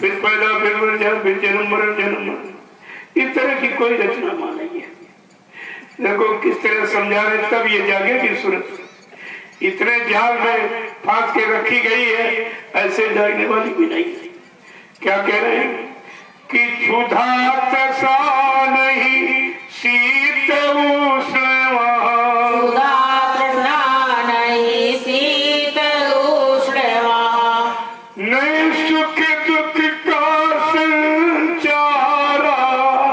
फिर पैदा फिर मर जाए फिर जन्म मरण जन्म मरण इस तरह की कोई रचना मां नहीं है देखो किस तरह समझा रहे तब ये जागेगी सूरत इतने जाल में फांस के रखी गई है ऐसे जागने वाली भी नहीं क्या कह रहे हैं कि क्षुधा तसा नहीं शीत उष्ण वहाँ सुधा तृष्णा नहीं शीत उष्ण वहाँ नहीं सुख दुख का संचारा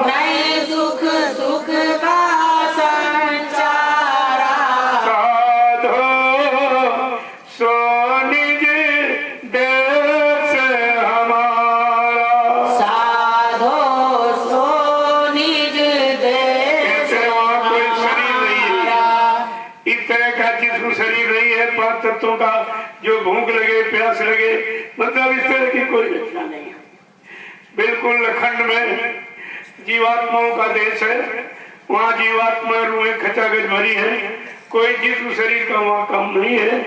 नहीं सुख सुख का संचारा साधु सो निज देश हमारा साधो सो निज देश वहाँ कोई शरीर नहीं है हमारा। इस तरह का जिसको शरीर नहीं है पांच तत्वों का जो भूख लगे प्यास लगे मतलब इस तरह की कोई रचना नहीं है बिल्कुल अखंड में जीवात्माओं का देश है वहाँ जीवात्मा रूहें खचाखच भरी है कोई जिस्म शरीर का वहाँ काम नहीं है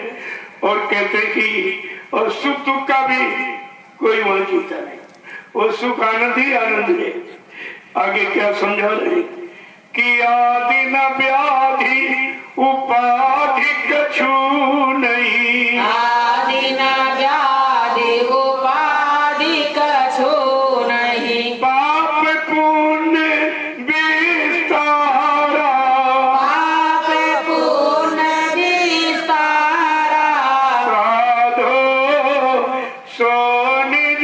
और कहते हैं कि और सुख दुख का भी कोई वहाँ जीता नहीं वो सुख आनंद ही आनंद है आगे क्या समझा रहे हैं कि आदि न व्याधि उपाधि कछु नहीं आदि न व्याधि उपाधि कछु नहीं पाप पुण्य विस्तारा पाप पुण्य विस्तारा साधु सो निज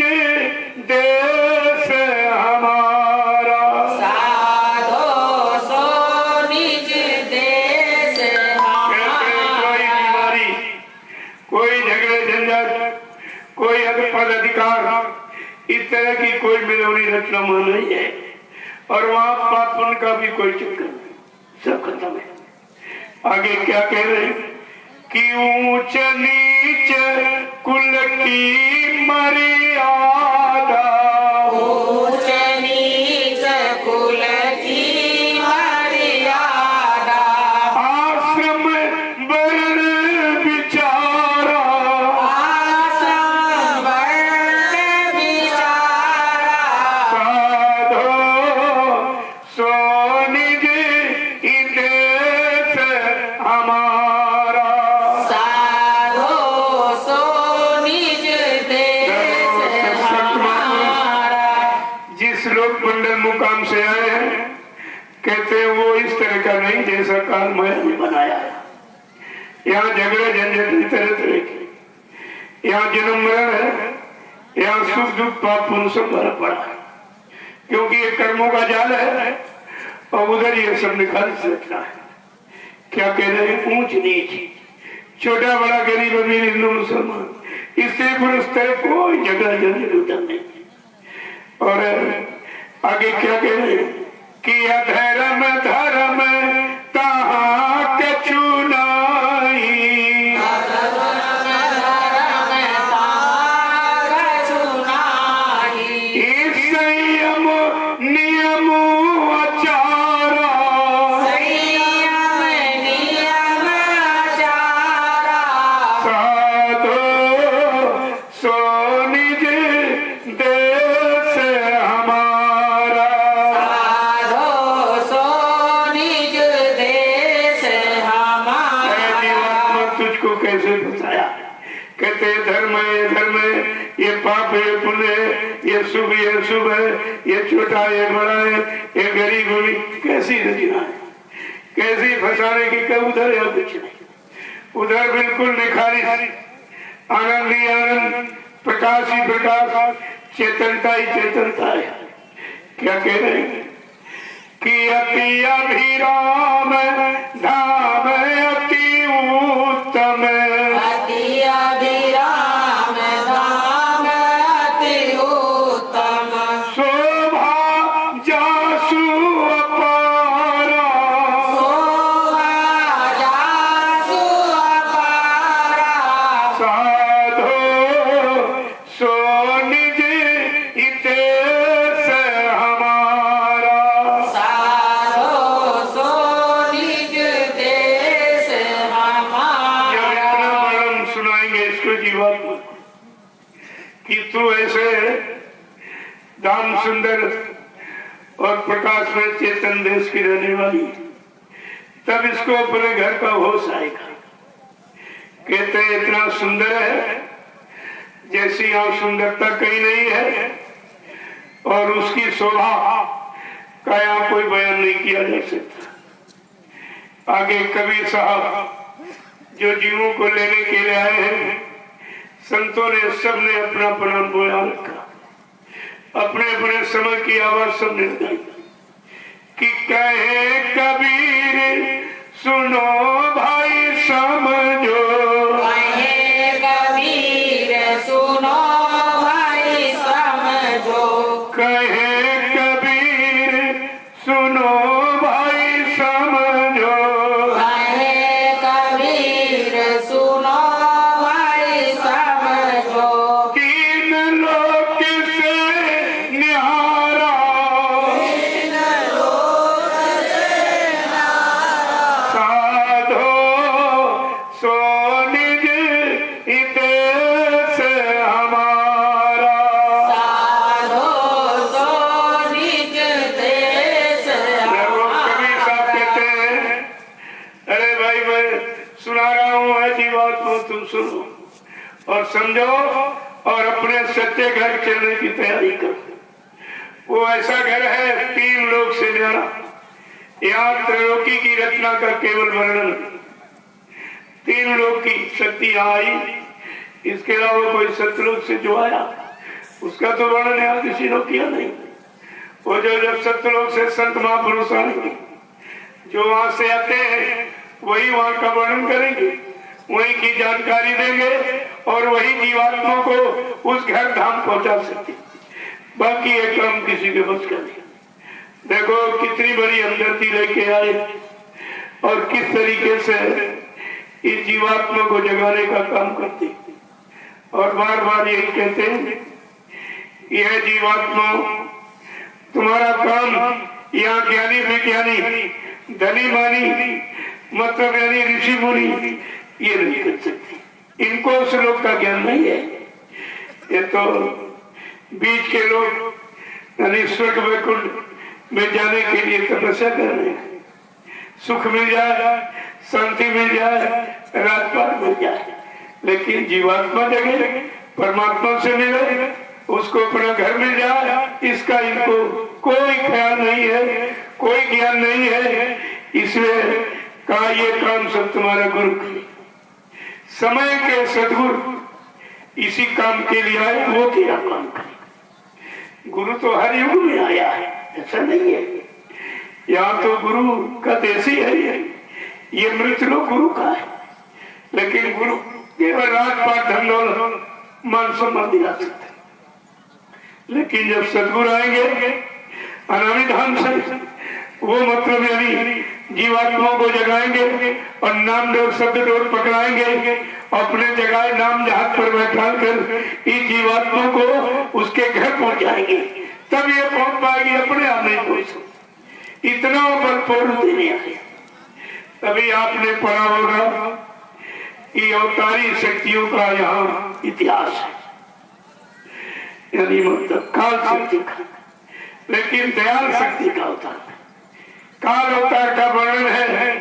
देश हमारा साधो सो निज देश हमारा। पद अधिकार इस तरह की कोई मिलोनी रचना नहीं है, और वहां पापन का भी कोई चक्कर नहीं, सब खत्म है। आगे क्या कह रहे हैं कि ऊंच नीच कुल की मर्यादा, ऊंच नीच कुल की मर्यादा, आश्रम वर्ण विचारा, आश्रम वर्ण विचारा, साधो सो निज देश हमारा, साधो सो निज देश हमारा। जिस लोग मंडल मुकाम से आए हैं कहते हैं वो इस तरह का नहीं जैसा काल माया ने बनाया है। यहाँ झगड़े झंझट तरह तरह की, यहाँ जन्म मरण है, यहाँ सुख दुख पाप पुण्य सब भरा पड़ा है, क्योंकि ये कर्मों का जाल है और उधर ये सब निखाल से रखना है। क्या कह रहे हैं ऊंच नीच, छोटा बड़ा गरीब अमीर हिंदू मुसलमान, इससे पुरुष तरह कोई झगड़ा झंझट उधर नहीं। और आगे क्या कह रहे हैं कि अधर्म धर्म तहाँ कछु नाई, संयम नियम आचारा, साधो सो निज देश हमारा। तुझको कैसे बताया? कहते धर्म है धर्म है, ये पाप है पुण्य है, ये शुभ है शुभ है, ये छोटा है बड़ा है, ये गरीब हुई, कैसी रचना है, कैसी फंसाने की कब उधर है कुछ नहीं, उधर बिल्कुल निखारी आनंद ही आनंद, प्रकाश ही प्रकाश, चेतनता ही चेतनता है। क्या कह रहे हैं कि अति अभिराम धाम अति उत्तम, शोभा जासु अपारा, साधो सो निज हितेश हमारा। जब इतना वर्णन सुनाएंगे इसको जीवात्मा कि तू ऐसे दाम सुंदर और प्रकाश में चेतन देश की रहने वाली, तब इसको अपने घर का होश आएगा। कहते हैं इतना सुंदर है जैसी यहाँ सुंदरता कहीं नहीं है, और उसकी शोभा का यहाँ कोई बयान नहीं किया जा सकता। आगे कबीर साहब जो जीवों को लेने के लिए आए हैं, संतों ने सबने अपना प्रणाम बोला रखा, अपने अपने समय की आवाज सबने गाई कि कहे कबीर सुनो भाई समझो, सुनो भाई समझो, कहे कबीर सुनो भाई समझो, कबीर सुनो भाई समझो, तीन लोक से निहारा, साधो सो निज हितेश हमारा। वो कबीर साहब कहते हैं अरे भाई मैं सुना रहा हूँ ऐसी बात को तुम सुनो और समझो और अपने सच्चे घर चलने की तैयारी करो। वो ऐसा घर है तीन लोक से न्यारा, यहाँ त्रैलोकी की रचना का केवल वर्णन, तीन लोक की शक्ति आई, इसके अलावा कोई सतलोक से जो आया उसका तो वर्णन यहाँ किसी ने किया नहीं। वो जो जब सतलोक से संत महापुरुष आएंगे, जो वहां से आते हैं वही वहां का वर्णन करेंगे, वही की जानकारी देंगे और वही जीवात्मा को उस घर धाम पहुंचा सकते। बाकी ये काम किसी के बस का नहीं। देखो कितनी बड़ी हमदर्दी लेके आए और किस तरीके से इस जीवात्मा को जगाने का काम करते और बार बार यही कहते हैं, यह जीवात्मा तुम्हारा काम यहाँ ज्ञानी विज्ञानी धनी मानी मतलब यानी ऋषि मुनि ये नहीं कर सकते। इनको श्लोक का ज्ञान नहीं है। ये तो बीच के लोग यानी स्वर्ग वैकुंठ में जाने के लिए तपस्या कर रहे हैं। सुख मिल जाए, शांति मिल जाए, राजपाट मिल जाए, लेकिन जीवात्मा जगे परमात्मा से मिले, उसको अपना घर मिल जाए, इसका इनको कोई ख्याल नहीं है, कोई ज्ञान नहीं है। इसलिए कहा ये काम सब तुम्हारा गुरु करे। समय के सदगुरु इसी काम के लिए आए, वो तेरा काम करे। गुरु तो हर युग में आया है, ऐसा नहीं है। यहाँ तो गुरु का देश ही है, ये मृत लोग गुरु का है, लेकिन गुरु केवल राजपाट धन दौलत मान सम्मान दिला सकते। लेकिन जब सदगुरु आएंगे अनामी धाम से, वो मतलब यानी जीवात्मा को जगाएंगे और नाम डोर शब्द डोर पकड़ाएंगे, अपने जगह नाम जहाज पर बैठा कर इस जीवात्मा को उसके घर पहुंचाएंगे, तब ये पहुंच पाएगी। अपने आप नहीं पहुंच सकती, इतना बलपूर्वक देने आए। तभी आपने पढ़ा होगा कि अवतारी शक्तियों का यहाँ इतिहास है, यानी मतलब काल शक्ति का, लेकिन दयाल शक्ति का अवतार। काल अवतार का वर्णन है,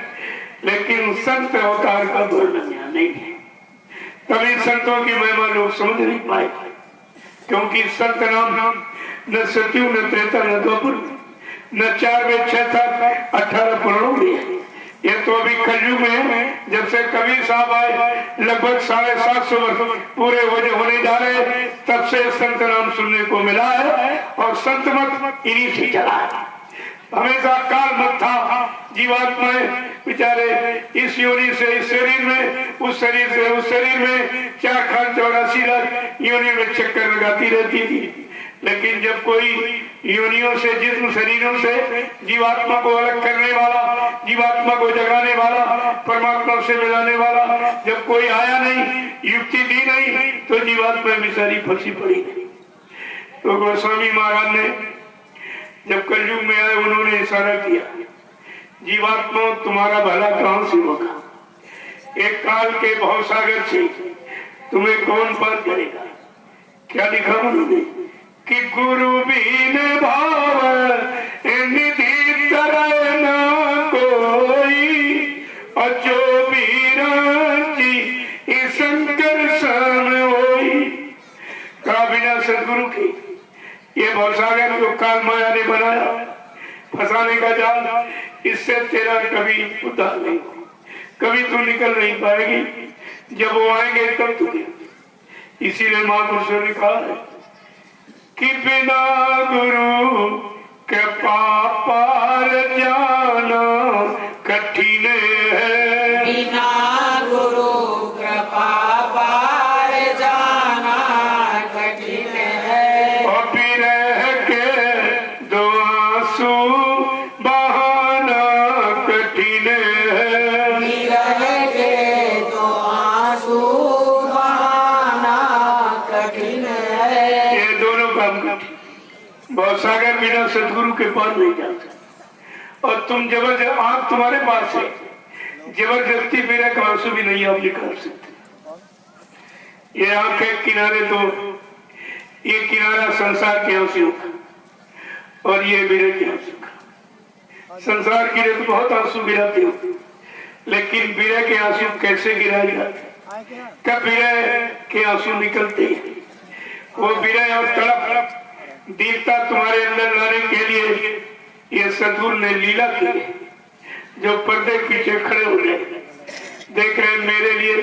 लेकिन संत अवतार का वर्णन यहाँ नहीं है। तभी संतों की महिमा लोग समझ नहीं पाए, क्योंकि संत नाम न सत्यु न त्रेता न द्वापर न 4 वेद 6 तक 18 पुराणों में है। ये तो अभी कलयुग में है। जब से कबीर साहब आए लगभग 750 वर्ष पूरे होने जा रहे, तब से संत नाम सुनने को मिला है और संत मत इन्हीं से चला है। हमेशा काल मत था। जीवात्माएं बेचारे इस योनि से इस शरीर में, उस शरीर से उस शरीर में 4,84 लाख योनि में चक्कर लगाती रहती थी। लेकिन जब कोई योनियों से, जिस्म शरीरों से जीवात्मा को अलग करने वाला, जीवात्मा को जगाने वाला, परमात्मा से मिलाने वाला जब कोई आया नहीं, युक्ति दी नहीं, तो जीवात्मा बेचारी फंसी पड़ी नहीं। तो गोस्वामी महाराज ने जब कलयुग में आए, उन्होंने इशारा किया, जीवात्मा तुम्हारा भला कहां से होगा? एक काल के भवसागर से तुम्हें कौन पार करेगा? क्या लिखा उन्होंने कि गुरु बीन भाव निधि तरह न कोई, और जो बीराची शंकर सन होई। का बिना सदगुरु की ये भवसागर जो काल माया ने बनाया, फंसाने का जाल, इससे तेरा कभी उद्धार नहीं हो, कभी तू निकल नहीं पाएगी। जब वो आएंगे तब तू। इसीलिए महापुरुषों ने कहा है कि बिना गुरु के पार जाना कठिन है, बिना गुरु कृपा पार जाना कठिन है। और बिरह के दो आंसू बहाना कठिन है, बिरह के दो आंसू बहाना कठिन है। ये दोनों काम कठिन। भवसागर बिना सदगुरु के पार नहीं जा सकते। और तुम जबरदस्त, आंख तुम्हारे पास है, जबरदस्ती मेरा आंसू भी नहीं आप निकाल सकते। ये आंख के किनारे तो ये किनारा संसार के आंसू का और ये मेरे के आंसू का। संसार के लिए तो बहुत आंसू गिराते हो, लेकिन बीरे के आंसू कैसे गिराए जाते? कब बीरे के आंसू निकलते हैं? वो बीरे और तड़प दीनता तुम्हारे अंदर लाने के लिए ये सदगुरु ने लीला की है। जो पर्दे पीछे खड़े हो गए, देख रहे मेरे लिए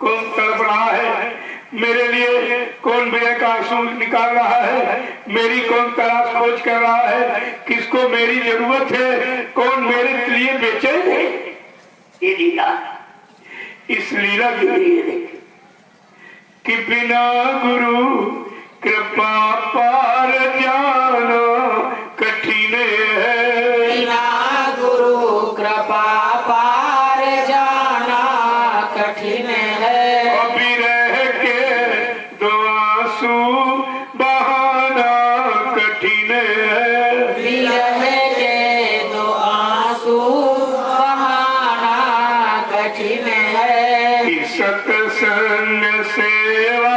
कौन तड़प रहा है, मेरे लिए कौन बीरे का आंसू निकाल रहा है, मेरी कौन तलाश खोज कर रहा है, किसको मेरी जरूरत है, कौन मेरे लिए बेचैन है। ये लीला, इस लीला के लिए कि बिना गुरु कृपा पार जाना कठिन है। बिना गुरु कृपा पार जाना कठिन है। अभी रह के दो आंसू बहाना कठिन है। विरह के दो आंसू बहाना कठिन है। कि सत्संग सेवा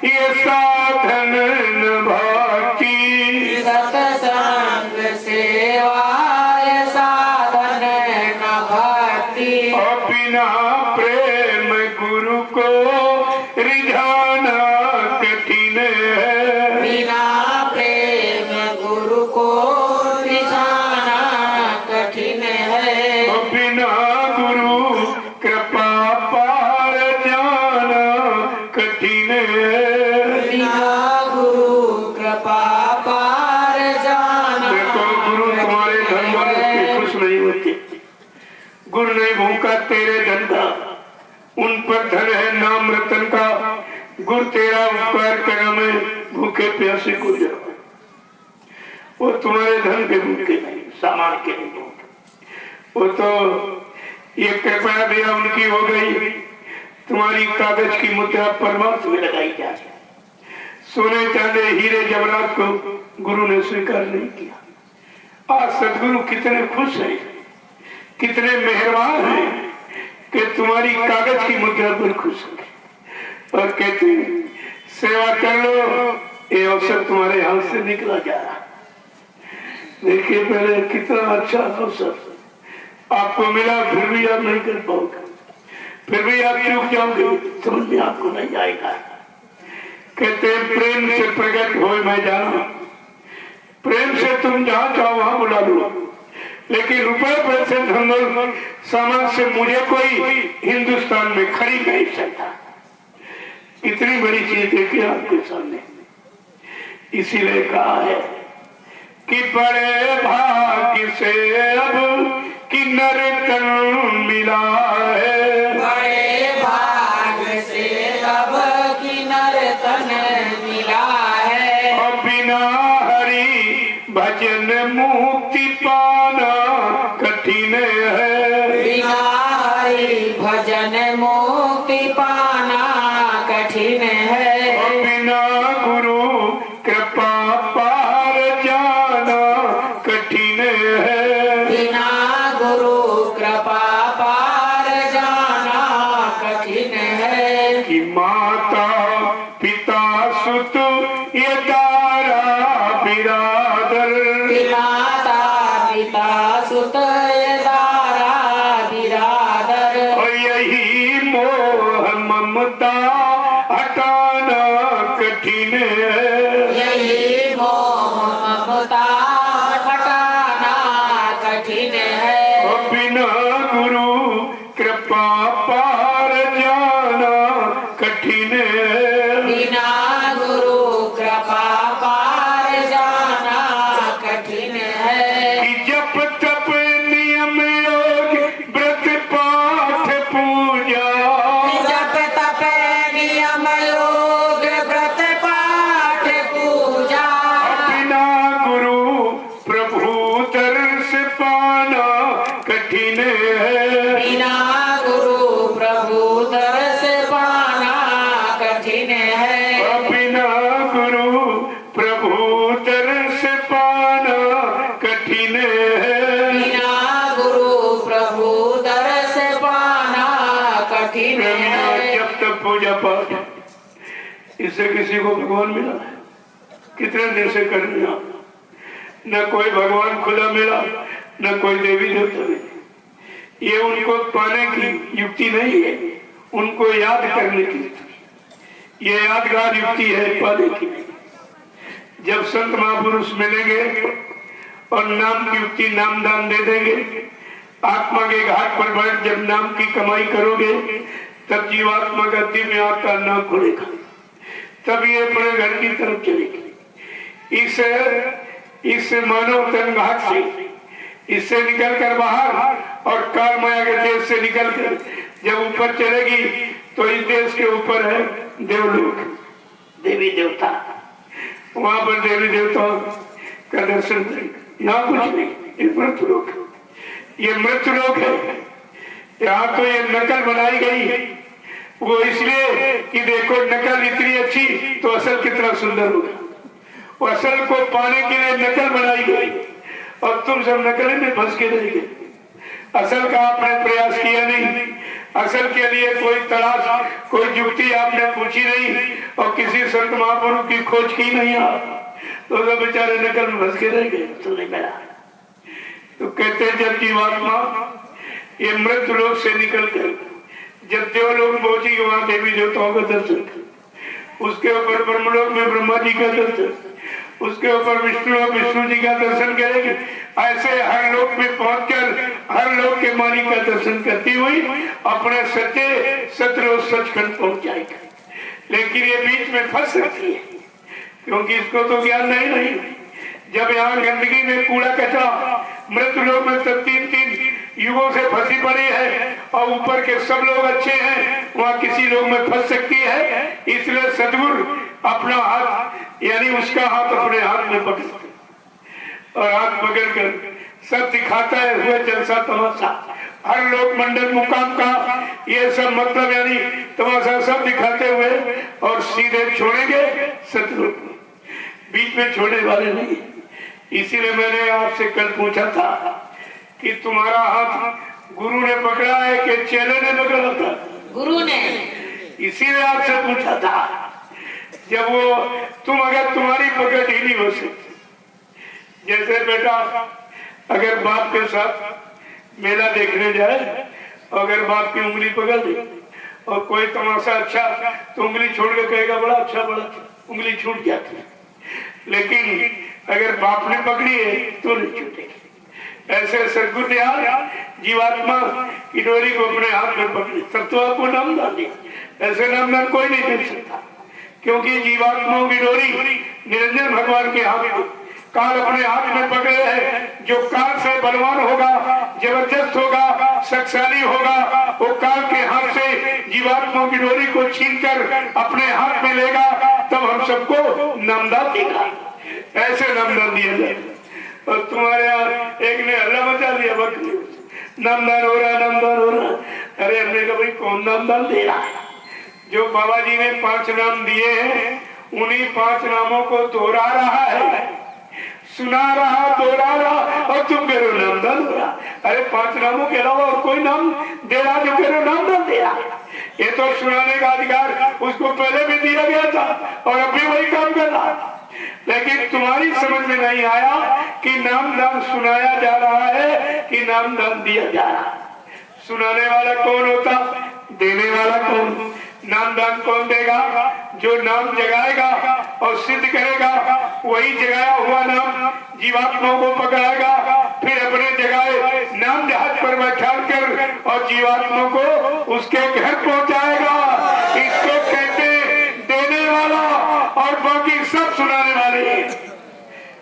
ये साधन न भक्ति। सत्संग सेवा ये साधन न भक्ति। और बिना प्रेम गुरु को रिझाना कठिन है। बिना प्रेम गुरु को रिझाना कठिन है। और बिना गुरु कृपा पार जाना कठिन है। बिना गुरु कृपा पार जाना देखो गुरु तुम्हारे धन वाले से खुश नहीं होते। गुरु नहीं भूखा तेरे धन का, उन पर धन है नाम रतन का। गुरु तेरा उपकार करा में भूखे प्यासे गुजर। वो तुम्हारे धन के भूखे नहीं, सामान के नहीं भूखे। वो तो ये कृपया दया उनकी हो गई, तुम्हारी कागज की मुद्रा परमात्मा में लगाई जाए। सोने चांदी हीरे जवाहरात को गुरु ने स्वीकार नहीं किया। आज सदगुरु कितने खुश हैं, कितने मेहरबान हैं कि तुम्हारी कागज की मुद्रा पर खुश हैं और कहते हैं सेवा कर लो, ये अवसर तुम्हारे हाथ से निकला जा रहा। देखिए पहले कितना अच्छा अवसर आपको मिला, फिर भी आप नहीं कर पाओगे, फिर भी आप चूक जाओगे, समझ में आपको नहीं आएगा। कहते हैं प्रेम से प्रकट हो मैं जाना। प्रेम से तुम जहां चाहो वहां बुला लो, लेकिन रुपए पैसे धन सामान से मुझे कोई हिंदुस्तान में खरीद नहीं सकता। इतनी बड़ी चीज देखिए आपके सामने। इसीलिए कहा है कि बड़े भाग्य से अब किन्नर तन मिला है। बड़े भाग्य से अब किन्नर तन मिला है। और बिना हरि भजन मुक्ति पाना कठिन है। बिना हरि भजन मुक्ति पाना कठिन है। और बिना गुरु कृपा पार जाना कठिन है। बिना गुरु कृपा पार जाना कठिन है। कि माता पिता सुत ये दारा बिरादर। माता पिता सुत दारा बिरादर। और यही मोह ममता हटाना कठिन है। यही मोह ममता हटाना कठिन है। और बिना गुरु कृपा पार जाना कठिन है। बिना गुरु कृपा पार जाना कठिन है। कि जप तप नियम योग व्रत पाठ पूजा। जप तप नियम योग व्रत पाठ पूजा। बिना गुरु प्रभु दर्श पाना कठिन है। बिना गुरु प्रभु दर्श पाना कठिन है। और बिना गुरु प्रभु दर्श पाना कठिन है। बिना गुरु प्रभु दर्श पाना कठिन है। जब तक पूजा पाठ इससे किसी को भगवान मिला है? कितने दिन से कर लिया, न कोई भगवान खुदा मिला, न कोई देवी देवता मिले। ये उनको पाने की युक्ति नहीं है, उनको याद करने की ये यादगार युक्ति है, पाने की नहीं। जब संत महापुरुष मिलेंगे और नाम की युक्ति नामदान दे देंगे, आत्मा के घाट पर बैठ जब नाम की कमाई करोगे, तब जीवात्मा का दिव्य आत्मा न खुलेगा, तब ये अपने घर की तरफ चलेगी। इस मानव तन घाट से, इससे निकलकर बाहर और काल माया के देश से निकलकर जब ऊपर चलेगी, तो इस देश के ऊपर है देवलोक, देवी देवता, वहां पर देवी देवताओं का दर्शन करेंगे। यहाँ कुछ नहीं, ये मृत्युलोक, ये मृत्युलोक है। यहाँ तो ये नकल बनाई गई है, वो इसलिए कि देखो नकल इतनी अच्छी तो असल कितना सुंदर होगा। वो असल को पाने के लिए नकल बनाई गई और तुम सब नकल में फंस के रह गए। असल का आपने प्रयास किया नहीं, असल के लिए कोई तलाश, कोई युक्ति आपने पूछी नहीं और किसी संत महापुरुष की खोज की नहीं आप, तो सब बेचारे नकल में फंस के रह गए। तो नहीं मिला। तो कहते हैं जब जीवात्मा ये मृत्यु लोक से निकल कर जब देवलोक पहुंची वहां देवी देवताओं का दर्शन, उसके ऊपर ब्रह्मलोक में ब्रह्मा जी का दर्शन, उसके ऊपर विष्णु जी का दर्शन करेगी। ऐसे हर लोक में पहुंचकर हर लोक के मालिक का दर्शन करती हुई अपने सच्चे सतलोक सचखंड पहुंच जाएगी। लेकिन ये बीच में फंस सकती है क्योंकि इसको तो ज्ञान नहीं। जब यहाँ गंदगी में कूड़ा कचरा मृत्यु लोक में तब 3-3 युगों से फंसी पड़ी है और ऊपर के सब लोग अच्छे हैं, वहाँ किसी लोग में फंस सकती है। इसलिए सदगुरु अपना हाथ यानी उसका हाथ अपने हाथ में पकड़ते और हाथ पकड़कर सब दिखाता है हुआ जलसा तमाशा, हर लोक मंडल मुकाम का ये सब मतलब यानी तमाशा सब दिखाते हुए और सीधे छोड़ेंगे सतलोक में, बीच में छोड़ने वाले नहीं। इसीलिए मैंने आपसे कल पूछा था कि तुम्हारा हाथ गुरु ने पकड़ा है कि चेले ने पकड़ा था? गुरु ने। इसीलिए आपसे पूछा था जब वो तुम अगर तुम्हारी पकड़ ढीली हो सकती, जैसे बेटा अगर बाप के साथ मेला देखने जाए, अगर बाप की उंगली पकड़ ली और कोई तमाशा अच्छा तो उंगली छोड़ के कहेगा बड़ा अच्छा, उंगली छूट जाती। लेकिन अगर बाप ने पकड़ी है तो नहीं छूटेगी। ऐसे सदगुरु ने जीवात्मा की डोरी को अपने हाथ में पकड़ी, तब तो आपको नाम दान दिया। ऐसे नाम दान कोई नहीं दे सकता क्योंकि जीवात्माओं की डोरी निरंजन भगवान के हाथ में, काल अपने हाथ में पकड़े है। जो काल से बलवान होगा, जबरदस्त होगा, शक्तिशाली होगा, वो काल के हाथ से जीवात्माओं की डोरी को छीनकर अपने हाथ में लेगा, तब हम सबको नामदान देगा। ऐसे नामदान दिया जाए। और तुम्हारे यहाँ एक ने हल्ला मचा दिया, नामदान हो रहा, नामदान हो रहा। अरे हमने कहा भाई कौन नामदान दे रहा है? जो बाबा जी ने 5 नाम दिए हैं उन्हीं 5 नामों को दोहरा रहा है, सुना रहा, दोहरा रहा और तुम कह रहे हो नामदान हो रहा। अरे 5 नामों के अलावा और कोई नाम दे रहा जो कह रहे हो नामदान दे रहा। ये तो सुनाने का अधिकार उसको पहले भी दिया गया था और अब भी वही काम कर रहा। लेकिन तुम्हारी समझ में नहीं आया कि नामदान सुनाया जा रहा है कि नामदान दिया जा रहा है। सुनाने वाला कौन होता, देने वाला कौन? नामदान कौन देगा? जो नाम जगाएगा और सिद्ध करेगा, वही जगाया हुआ नाम जीवात्माओं को पकड़ाएगा, फिर अपने जगाए नाम जहाज पर बैठा कर और जीवात्माओं को उसके घर पहुंचाएगा। इसको कहते देने वाला और बाकी सब सुनाने वाले।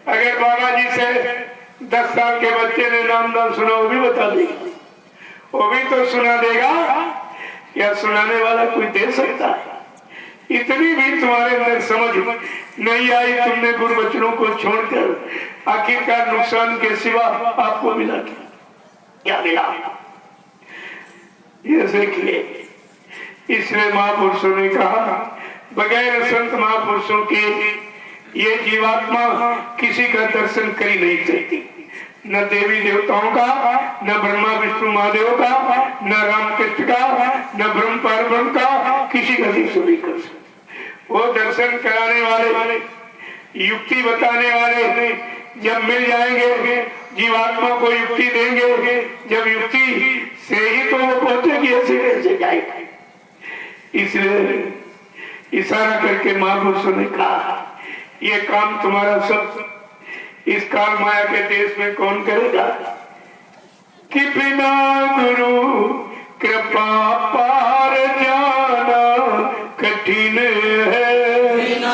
अगर बाबा जी से 10 साल के बच्चे ने नामदान सुना, वो भी बता देगा, वो भी तो सुना देगा। या सुनाने वाला कोई दे सकता है? इतनी भी तुम्हारे अंदर समझ नहीं आई, तुमने गुरु वचनों को छोड़कर आखिरकार नुकसान के सिवा आपको मिला क्या मिला? ये देखिए, इसलिए महापुरुषों ने कहा बगैर संत महापुरुषों के ये जीवात्मा किसी का दर्शन कर ही नहीं सकती। न देवी देवताओं का, न ब्रह्मा विष्णु महादेव का, न रामकृष्ण का, न ब्रह्म पार्वती का, किसी का दर्शन नहीं कर सकते। वो दर्शन कराने वाले, युक्ति बताने वाले जब मिल जाएंगे, जीवात्मा को युक्ति देंगे, जब युक्ति से ही तो वो पहुंचेगी, ऐसे कैसे जाएगा। इसलिए इशारा करके महापुरुषों ने कहा ये काम तुम्हारा सब इस काल माया के देश में कौन करेगा कि बिना गुरु कृपा पार जाना कठिन है।